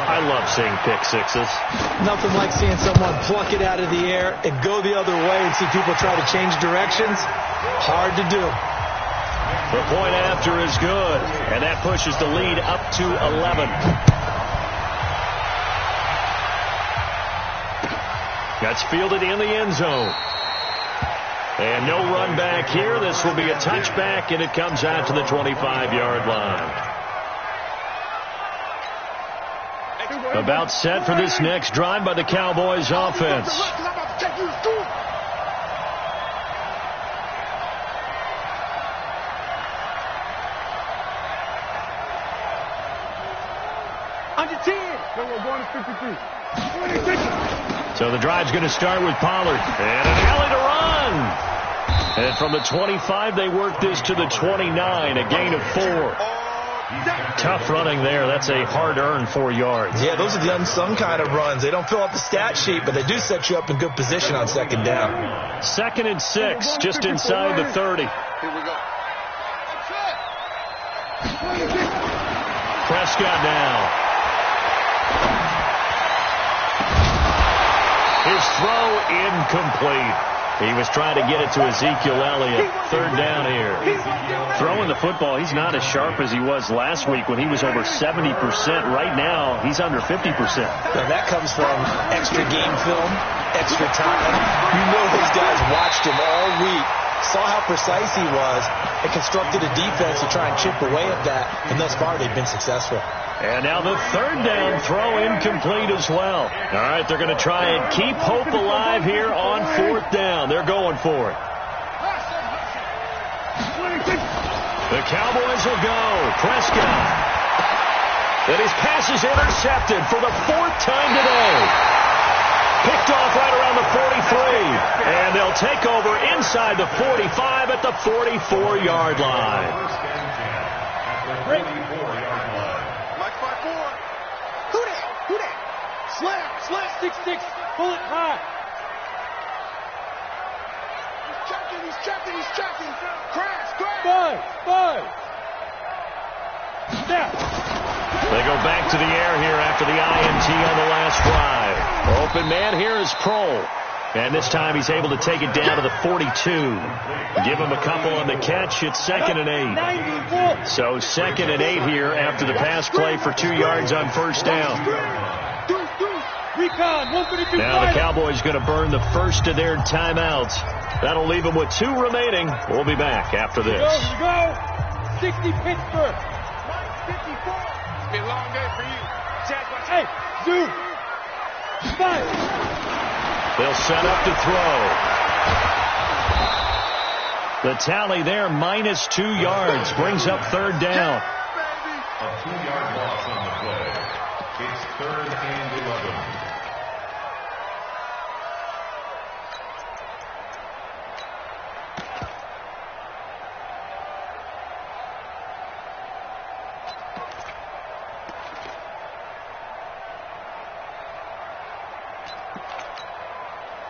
I love seeing pick sixes. Nothing like seeing someone pluck it out of the air and go the other way and see people try to change directions. Hard to do. The point after is good, and that pushes the lead up to 11. That's fielded in the end zone. And no run back here. This will be a touchback, and it comes out to the 25-yard line. About set for this next drive by the Cowboys offense. Under 10. We're going to 53. So the drive's going to start with Pollard. And an alley to run. And from the 25, they work this to the 29, a gain of 4. Tough running there. That's a hard-earned 4 yards. Yeah, those are the unsung kind of runs. They don't fill out the stat sheet, but they do set you up in good position on second down. 2nd and 6, just inside the 30. Here we go. Prescott now. His throw incomplete. He was trying to get it to Ezekiel Elliott. 3rd down here. Throwing the football, he's not as sharp as he was last week when he was over 70%. Right now, he's under 50%. And that comes from extra game film, extra time. You know those guys watched him all week, saw how precise he was, and constructed a defense to try and chip away at that. And thus far, they've been successful. And now the 3rd down throw incomplete as well. All right, they're going to try and keep hope alive here on 4th down. They're going for it. The Cowboys will go. Prescott. And his pass is intercepted for the 4th time today. Picked off right around the 43. And they'll take over inside the 45 at the 44-yard line. Who that? Slam. 6-6. Pull it high. He's checking. Crash. 5. Snap. They go back to the air here after the INT on the last drive. Open man here is Prohl. And this time he's able to take it down to the 42. Give him a couple on the catch. It's 2nd and 8. So 2nd and 8 here after the pass play for 2 yards on 1st down. Now the Cowboys going to burn the first of their timeouts. That'll leave them with 2 remaining. We'll be back after this. Here we go. 60 Pittsburgh. 54. It's been a long day for you. Hey, Zoo. 5. They'll set up to throw. The tally there, minus 2 yards, brings up 3rd down. A 2-yard loss on the play. It's 3rd and 11.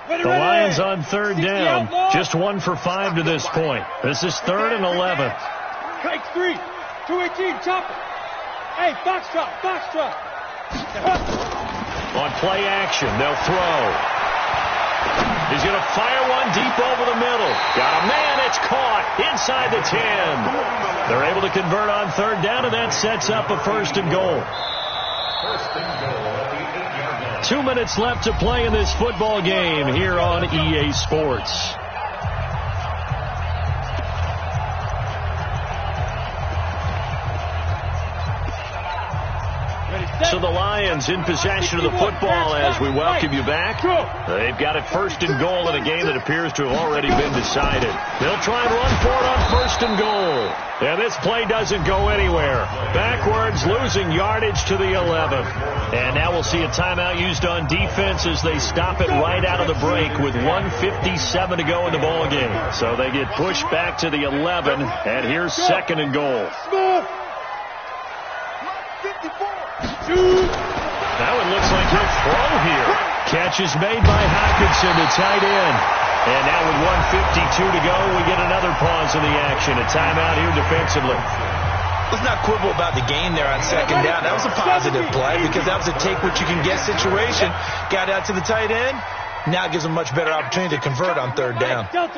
The Lions on 3rd down. Just 1 for 5 to this point. This is 3rd and 11. Strike 3. 218. Chop it. Hey, box drop. On play action, they'll throw. He's going to fire one deep over the middle. Got a man. It's caught inside the 10. They're able to convert on 3rd down, and that sets up a 1st and goal. 1st and goal at the 8-yard line. 2 minutes left to play in this football game here on EA Sports. Ready, So the Lions in possession of the football as we welcome you back. They've got it first and goal in a game that appears to have already been decided. They'll try and run for it on first and goal. And this play doesn't go anywhere. Backwards, losing yardage to the 11. And now we'll see a timeout used on defense as they stop it right out of the break with 1:57 to go in the ball game. So they get pushed back to the 11, and here's second and goal. Now it looks like he'll throw here. Catch is made by Hockenson, the tight end. And now with 1:52 to go, we get another pause in the action. A timeout here defensively. Let's not quibble about the gain there on second down. That was a positive play because that was a take-what-you-can-get situation. Got out to the tight end. Now gives him a much better opportunity to convert on third down. They'll look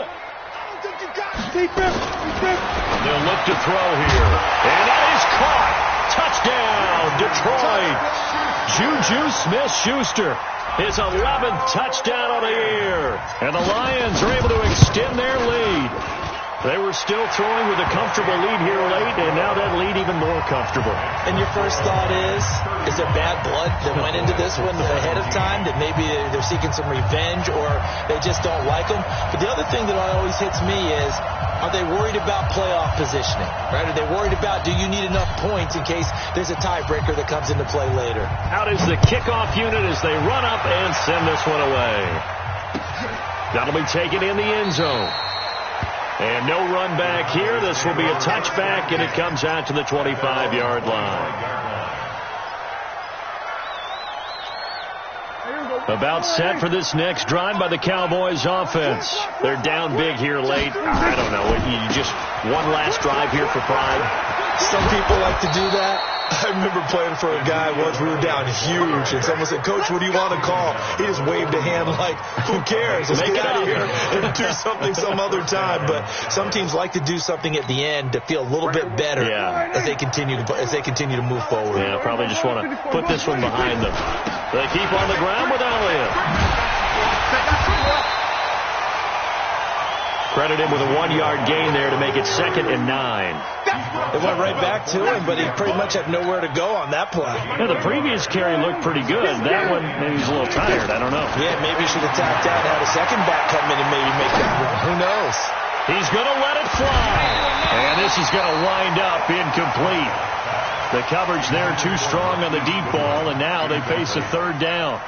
to throw here. And that is caught. Touchdown, Detroit. Juju Smith-Schuster, his 11th touchdown of the year. And the Lions are able to extend their lead. They were still throwing with a comfortable lead here late, and now that lead even more comfortable. And your first thought is there bad blood that went into this one ahead of time, that maybe they're seeking some revenge or they just don't like them? But the other thing that always hits me is, are they worried about playoff positioning? Right? Are they worried about, do you need enough points in case there's a tiebreaker that comes into play later? Out is the kickoff unit as they run up and send this one away. That'll be taken in the end zone. And no run back here. This will be a touchback, and it comes out to the 25-yard line. About set for this next drive by the Cowboys offense. They're down big here late. I don't know. You just one last drive here for pride. Some people like to do that. I remember playing for a guy once. We were down huge, and someone said, "Coach, what do you want to call?" He just waved a hand like, "Who cares? Let's get out of here and do something some other time." But some teams like to do something at the end to feel a little bit better as they continue to move forward. Yeah, probably just want to put this one behind them. They keep on the ground with Elliott. Credit him with a 1-yard gain there to make it 2nd and 9. It went right back to him, but he pretty much had nowhere to go on that play. Yeah, the previous carry looked pretty good. That one, maybe he's a little tired. I don't know. Yeah, maybe he should have tapped out and had a second back come in and maybe make that run. Who knows? He's going to let it fly. And this is going to wind up incomplete. The coverage there too strong on the deep ball, and now they face a third down.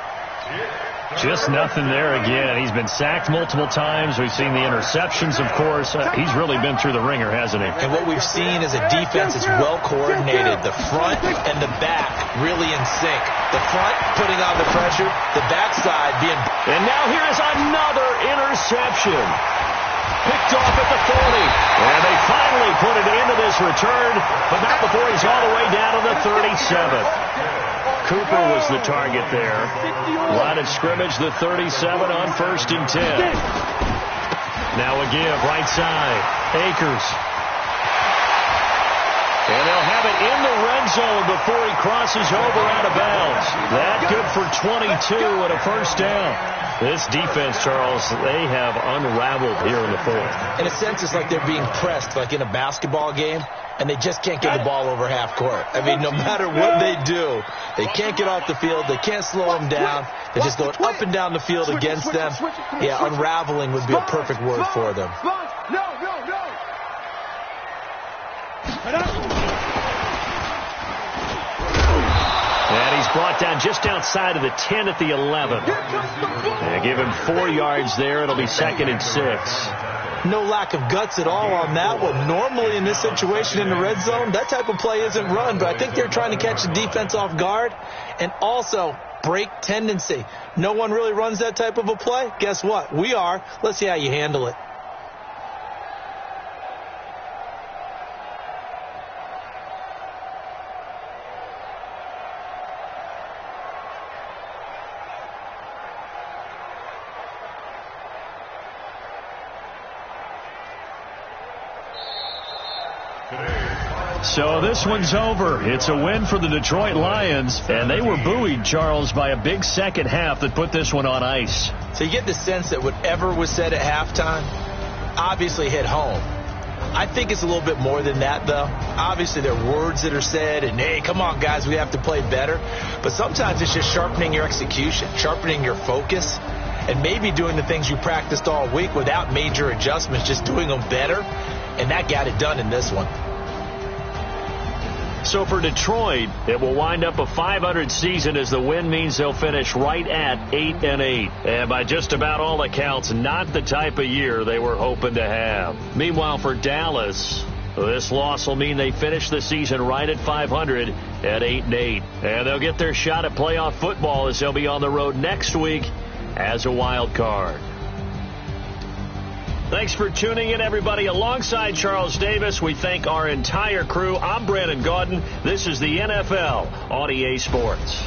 Just nothing there again. He's been sacked multiple times. We've seen the interceptions, of course. He's really been through the ringer, hasn't he? And what we've seen is a defense that's well coordinated. The front and the back really in sync. The front putting on the pressure, the backside being... And now here is another interception. Picked off at the 40. And they finally put it into this return, but not before he's all the way down to the 37th. Cooper was the target there. Line of scrimmage, the 37 on 1st and 10. Now a give, right side. Akers. And they'll have it in the red zone before he crosses over out of bounds. That good for 22 and a first down. This defense, Charles, they have unraveled here in the 4th. In a sense, it's like they're being pressed, like in a basketball game, and they just can't get the ball over half court. I mean, no matter what they do, they can't get off the field. They can't slow them down. They're just going up and down the field against them. Yeah, unraveling would be a perfect word for them. And he's brought down just outside of the 10 at the 11. They give him 4 yards there. It'll be 2nd and 6. No lack of guts at all on that one. Normally in this situation in the red zone, that type of play isn't run, but I think they're trying to catch the defense off guard and also break tendency. No one really runs that type of a play. Guess what? We are. Let's see how you handle it. So this one's over. It's a win for the Detroit Lions, and they were buoyed, Charles, by a big second half that put this one on ice. So you get the sense that whatever was said at halftime obviously hit home. I think it's a little bit more than that, though. Obviously, there are words that are said, and, hey, come on, guys, we have to play better. But sometimes it's just sharpening your execution, sharpening your focus, and maybe doing the things you practiced all week without major adjustments, just doing them better. And that got it done in this one. So for Detroit, it will wind up a .500 season as the win means they'll finish right at 8-8. And by just about all accounts, not the type of year they were hoping to have. Meanwhile, for Dallas, this loss will mean they finish the season right at .500 at 8-8. And they'll get their shot at playoff football as they'll be on the road next week as a wild card. Thanks for tuning in, everybody. Alongside Charles Davis, we thank our entire crew. I'm Brandon Gaudin. This is the NFL on EA Sports.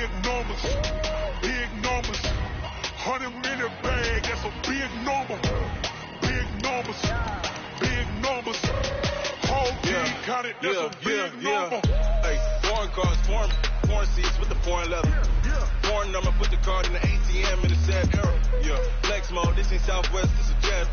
big numbers, big numbers. 100 in the bag, that's a big number. Big numbers, big numbers. Whole team counted, that's a big number. Hey, foreign cars, foreign seats with the foreign leather. Foreign number, put the card in the ATM in the sad era. Yeah, flex mode, this ain't Southwest, this a jet.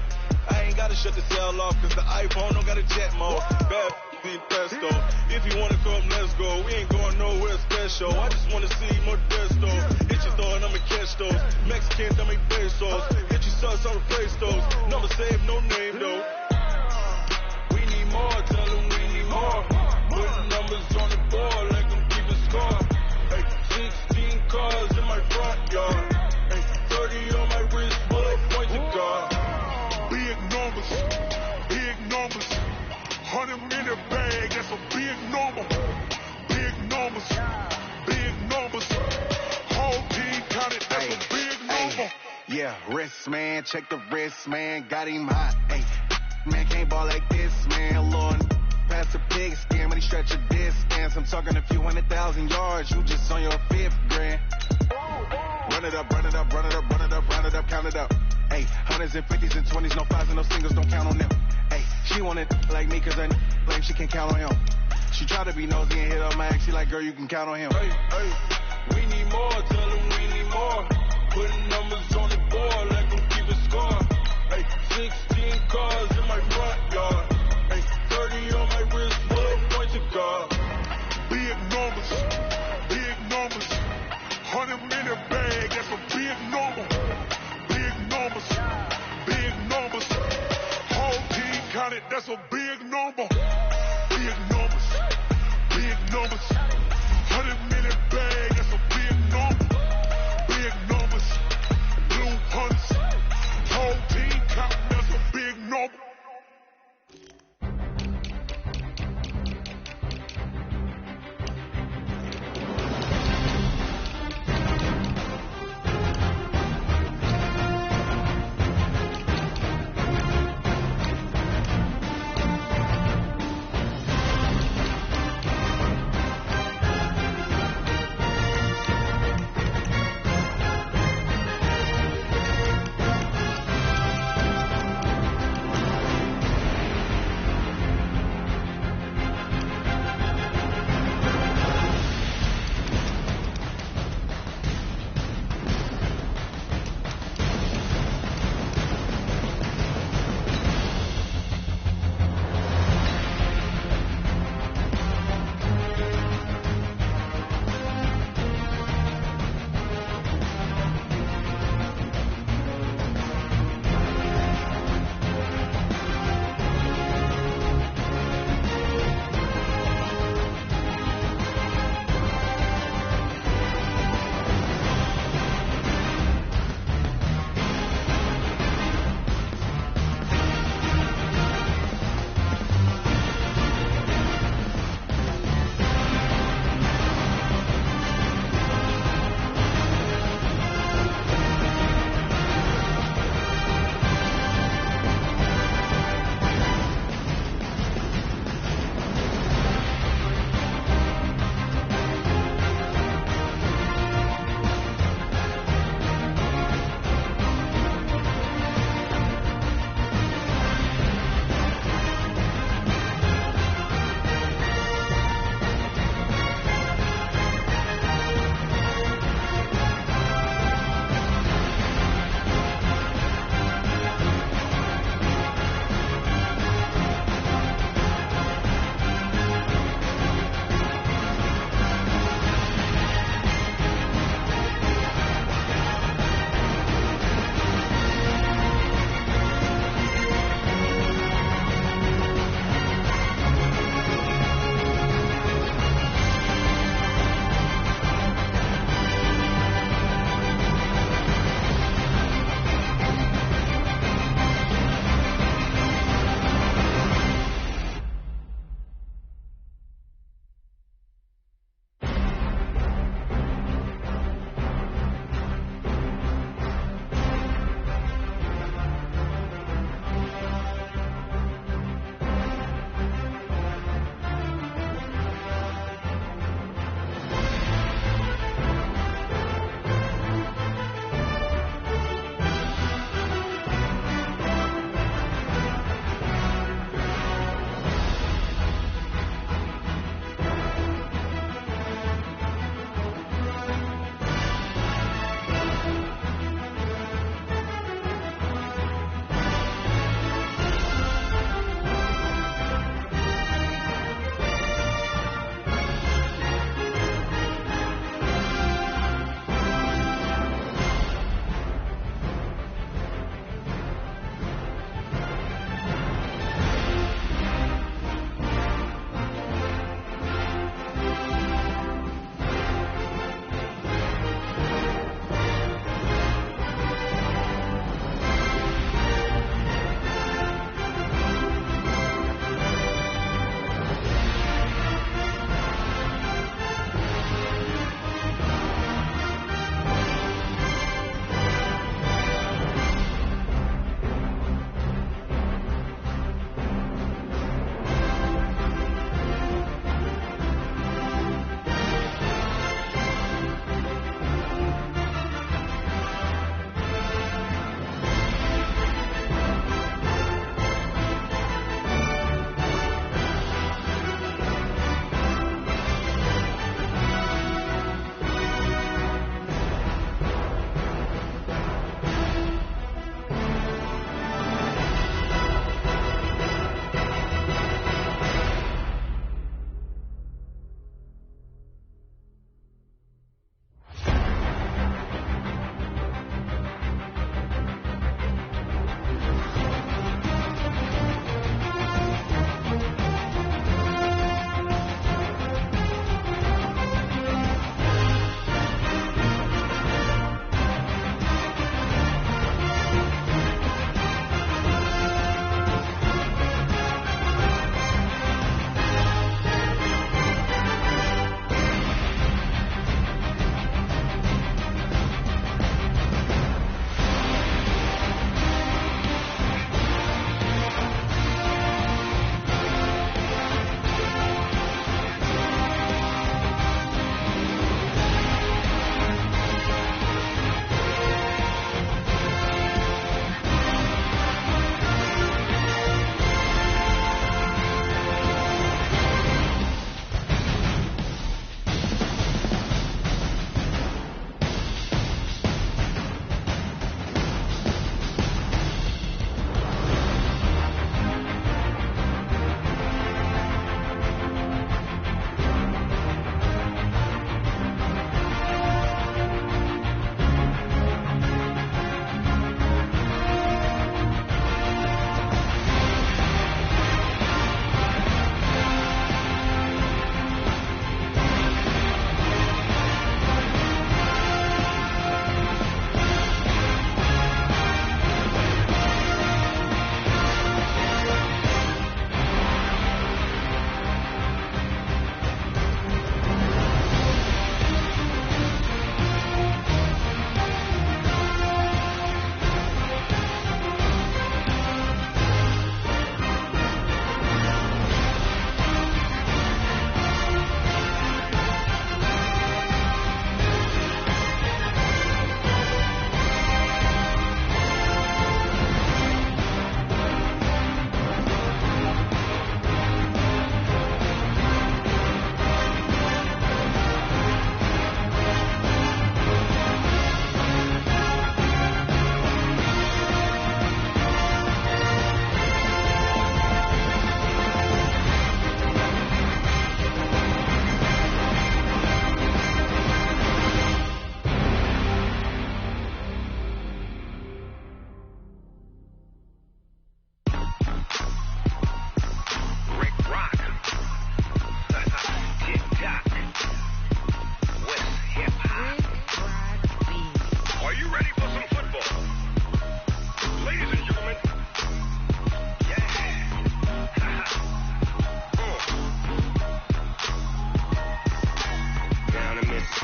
I ain't gotta shut the cell off, cause the iPhone don't got a jet mode. Bad being pesto. If you wanna come, let's go. We ain't going nowhere special. I just wanna see more Modesto. Hit your throw and I'ma catch those. Mexicans, I make pesos. Hit your sus, I'll replace those. Number saved, no name though. We need more, tell them we need more. Putting numbers on the board like I'm keeping score. Hey, 16 cars in my front yard. Hey, 30 on my wrist, bullet points of God. Big numbers, big numbers. 100 in the bag, that's a big number. Big numbers, big numbers. Whole team counted, that's a big number. Yeah, wrist man, check the wrist man, got him hot. Ay, man can't ball like this, man. Lord, pass the pig skin, but he stretch a distance. I'm talking a few 100,000 yards, you just on your 5th grand. Run it up, run it up, run it up, run it up, round it up, count it up. Ay, hundreds and 50s and 20s, no 5s and no singles, don't count on them. Ay, she wanted like me, cause I like she can count on him. She tried to be nosy and hit up my ex, she like, girl, you can count on him. Hey, hey, we need more, tell them we need more. Putting numbers on the board like I'm keeping score. Hey, 16 cars in my front yard. Hey, 30 on my wrist, bullet points of God. Big numbers, big numbers. 100 in the bag, that's a big number. Big numbers, big numbers. Whole team counted, that's a big number. Big numbers, big numbers. 100 in the bag, that's a big number. Big numbers, blue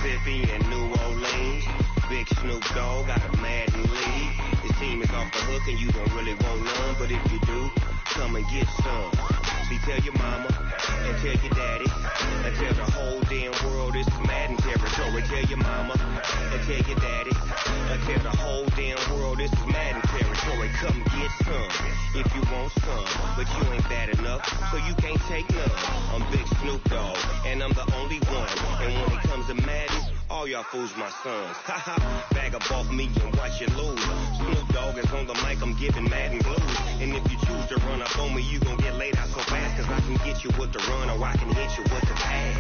Mississippi and New Orleans. Big Snoop Dogg got a Madden league. His team is off the hook and you don't really want none, but if you do, come and get some. See, tell your mama and tell your daddy and tell the whole damn world this is Madden territory. Tell your mama and tell your daddy and tell the whole damn world this is Madden territory. Come get some if you want some, but you ain't bad enough, so you can't take none. I'm Big Snoop Dogg and I'm the only one, and when it comes to Madden, all y'all fools my sons. Haha, bag up off me and watch you lose. Snoop Dogg is on the mic, I'm giving Madden blues. And if you choose to run up on me, you gon' get laid out so fast, cause I can get you with the run or I can hit you with the pass.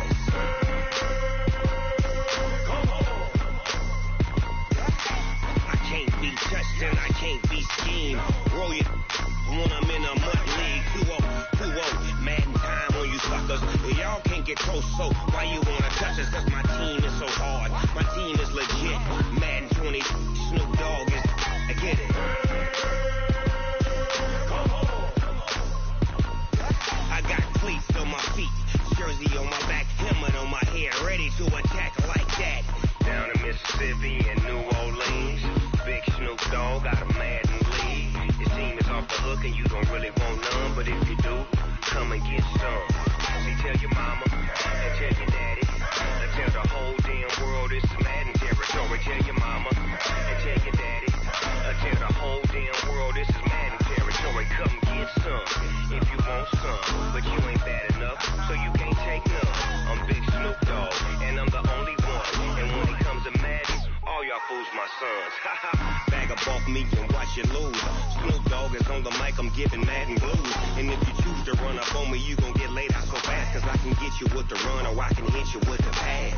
I can't be touched and I can't be schemed. Roll you when I'm in a mud league. 2-0, Madden time on you suckers. Y'all can't get close, so why you wanna touch us? Cause my team is so hard. My team is legit. Madden 20, Snoop Dogg is, I get it. I got cleats on my feet, jersey on my back, helmet on my head, ready to attack like that. Down in Mississippi and New Orleans, Big Snoop Dogg got a Madden league. His team is off the hook and you don't really want none, but if you do, come and get some. See, tell your mama and tell your daddy and tell the whole damn world this is Madden territory. Tell your mama and tell your daddy and tell the whole damn world this is Madden territory. Come get some if you want some, but you ain't bad enough, so you can't take none. I'm Big Snoop Dogg and I'm the only one, and when it comes to Madden, all y'all fools my sons. Haha, bag up off me and watch you lose. Snoop Dogg is on the mic, I'm giving Madden blues. And if you choose to run up on me, you gon' get laid out so fast, cause I can get you with the run or I can hit you with the pass.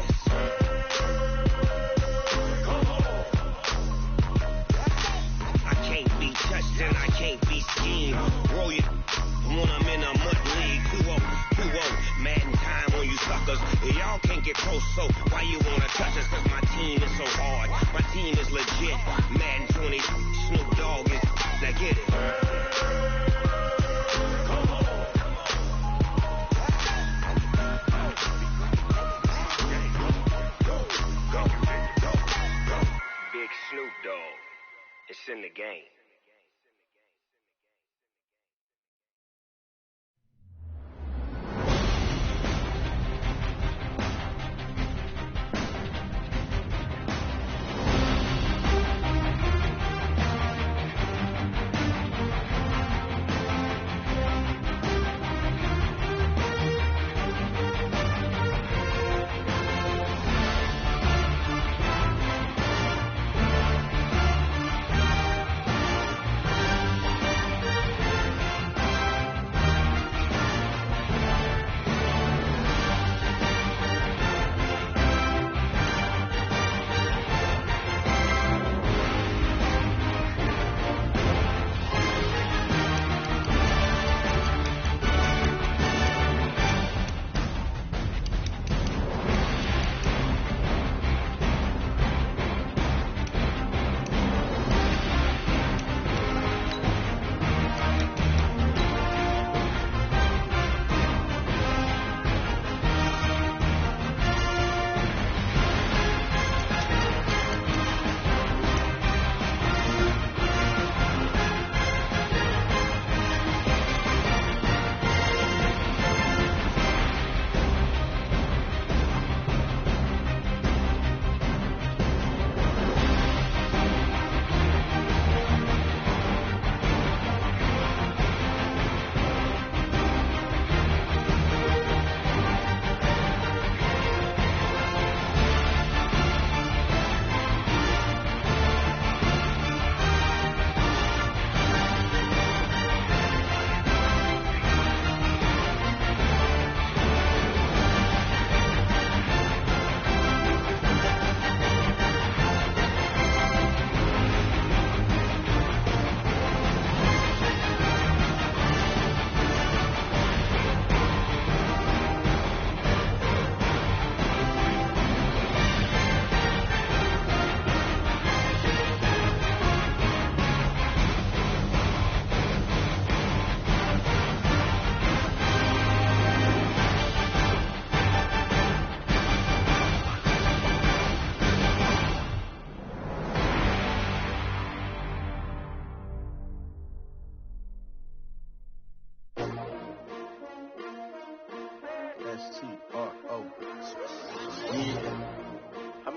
I can't be touched and I can't be schemed. Roll you when I'm in a mud league. 2-0, Madden time on you suckers. Y'all can't get close, so why you wanna touch us? Cause my team is so hard. My team is legit. Madden 20, Snoop Dogg is, I get it. Big Snoop Dogg, it's in the game.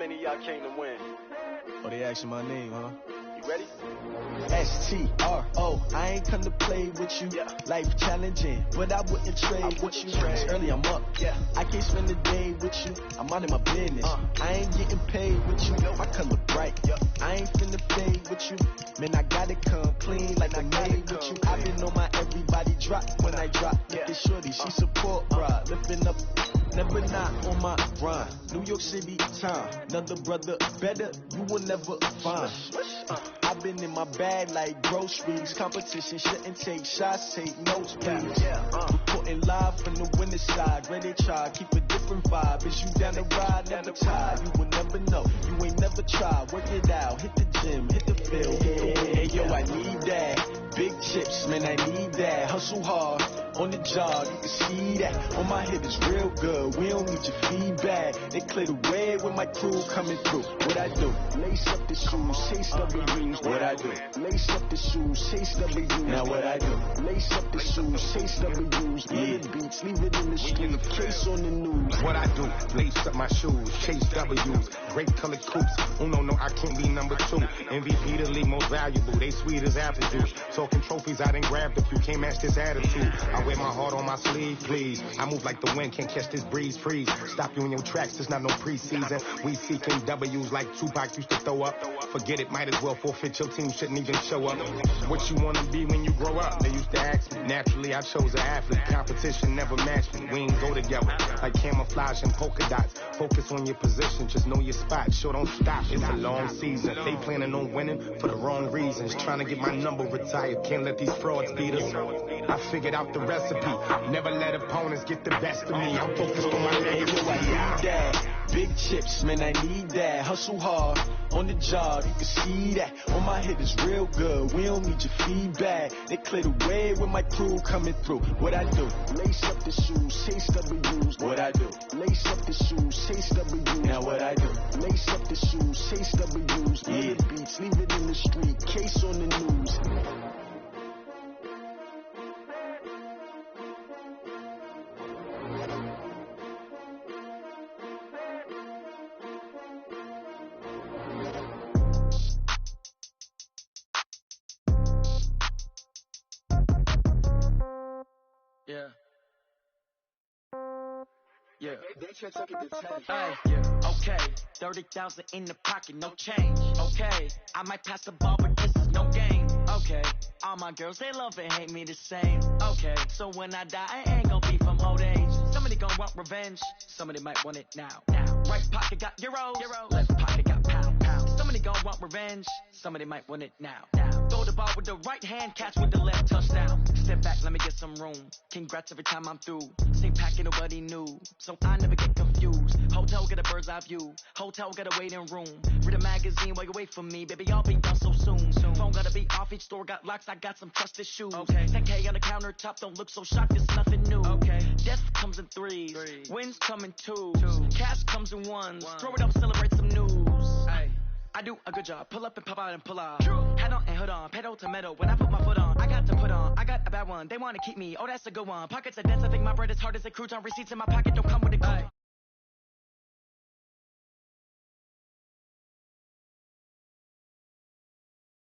many of y'all came to win? Oh, they asking my name, huh? You ready? STRO, I ain't come to play with you. Life challenging, but I wouldn't trade with you. It's early, I'm up. I can't spend the day with you. I'm out of my business. I ain't getting paid with you. My color bright. I ain't finna play with you. Man, I gotta come clean like I made with you. I've been on my everybody drop when I drop. Look at shorty, she support, bruh. Lifting up. Never not on my grind. New York City time. Another brother better, you will never find. I've been in my bag like groceries. Competition shouldn't take shots, take notes, please. Reporting live from the winter side. Ready to try, keep a different vibe. Is you down the ride, never tired. You will never know, you ain't never tried. Work it out, hit the gym, hit the field. Hey, yo, I need that. Big chips, man, I need that. Hustle hard, on the job, you can see that. On my head is real good, we don't need your feedback. They clear the way with my crew coming through. What I do? Lace up the shoes, chase W's. What I do? Lace up the shoes, chase W's. Now what I do? Lace up the shoes, chase W's. Yeah, beats, leave it in the street, case on the news. What I do? Lace up my shoes, chase W's. Great colored coops. Oh no, I can't be number 2. MVP the league most valuable. They sweet as apple juice. Talking trophies, I didn't grab the few. Can't match this attitude. I wear my heart on my sleeve, please. I move like the wind, can't catch this breeze, freeze. Stop you in your tracks, it's not no preseason. We seeking W's like Tupac used to throw up. Forget it, might as well forfeit. Your team shouldn't even show up. What you wanna be when you grow up? They used to ask me. Naturally, I chose an athlete. Competition never matched me. We ain't go together like camouflage and polka dots. Focus on your position, just know your spot. Sure, don't stop. It's a long season. They planning on winning for the wrong reasons. Trying to get my number retired. Can't let these frauds beat us. I figured out the recipe. Never let opponents get the best of me. I'm focused on my legacy. I need that. Big chips, man, I need that. Hustle hard, on the job, you can see that. On my head is real good, we don't need your feedback. They clear the way with my crew coming through. What I do? Lace up the shoes, chase W's. What I do? Lace up the shoes, chase W's. Now what I do? Lace up the shoes, chase W's. Yeah, beats, leave it in the street, case on the news. Okay, 30,000 in the pocket, no change. Okay, I might pass the ball, but this is no game. Okay, all my girls, they love and hate me the same. Okay, so when I die, I ain't gon' be from old age. Somebody gon' want revenge, somebody might want it now. Right pocket got euros, left pocket got pound. Somebody gon' want revenge, somebody might want it now. Throw the ball with the right hand, catch with the left, touchdown. Step back, let me get some room. Congrats every time I'm through. Same packet, nobody knew, so I never get confused. Hotel get a bird's eye view, hotel got a waiting room. Read a magazine while you wait for me, baby, I'll be done so soon. Phone gotta be off, each store got locks, I got some trusted shoes. 10K on the countertop, don't look so shocked, it's nothing new. Death comes in threes, wins come in twos, cash comes in ones. Throw it up, celebrate some news. I do a good job, pull up and pop out and pull off. Head on and hood on, pedal to metal. When I put my foot on, I got to put on. I got a bad one, they wanna keep me, oh that's a good one. Pockets are dense, I think my bread is hard as a crouton. Receipts in my pocket don't come with a coupon.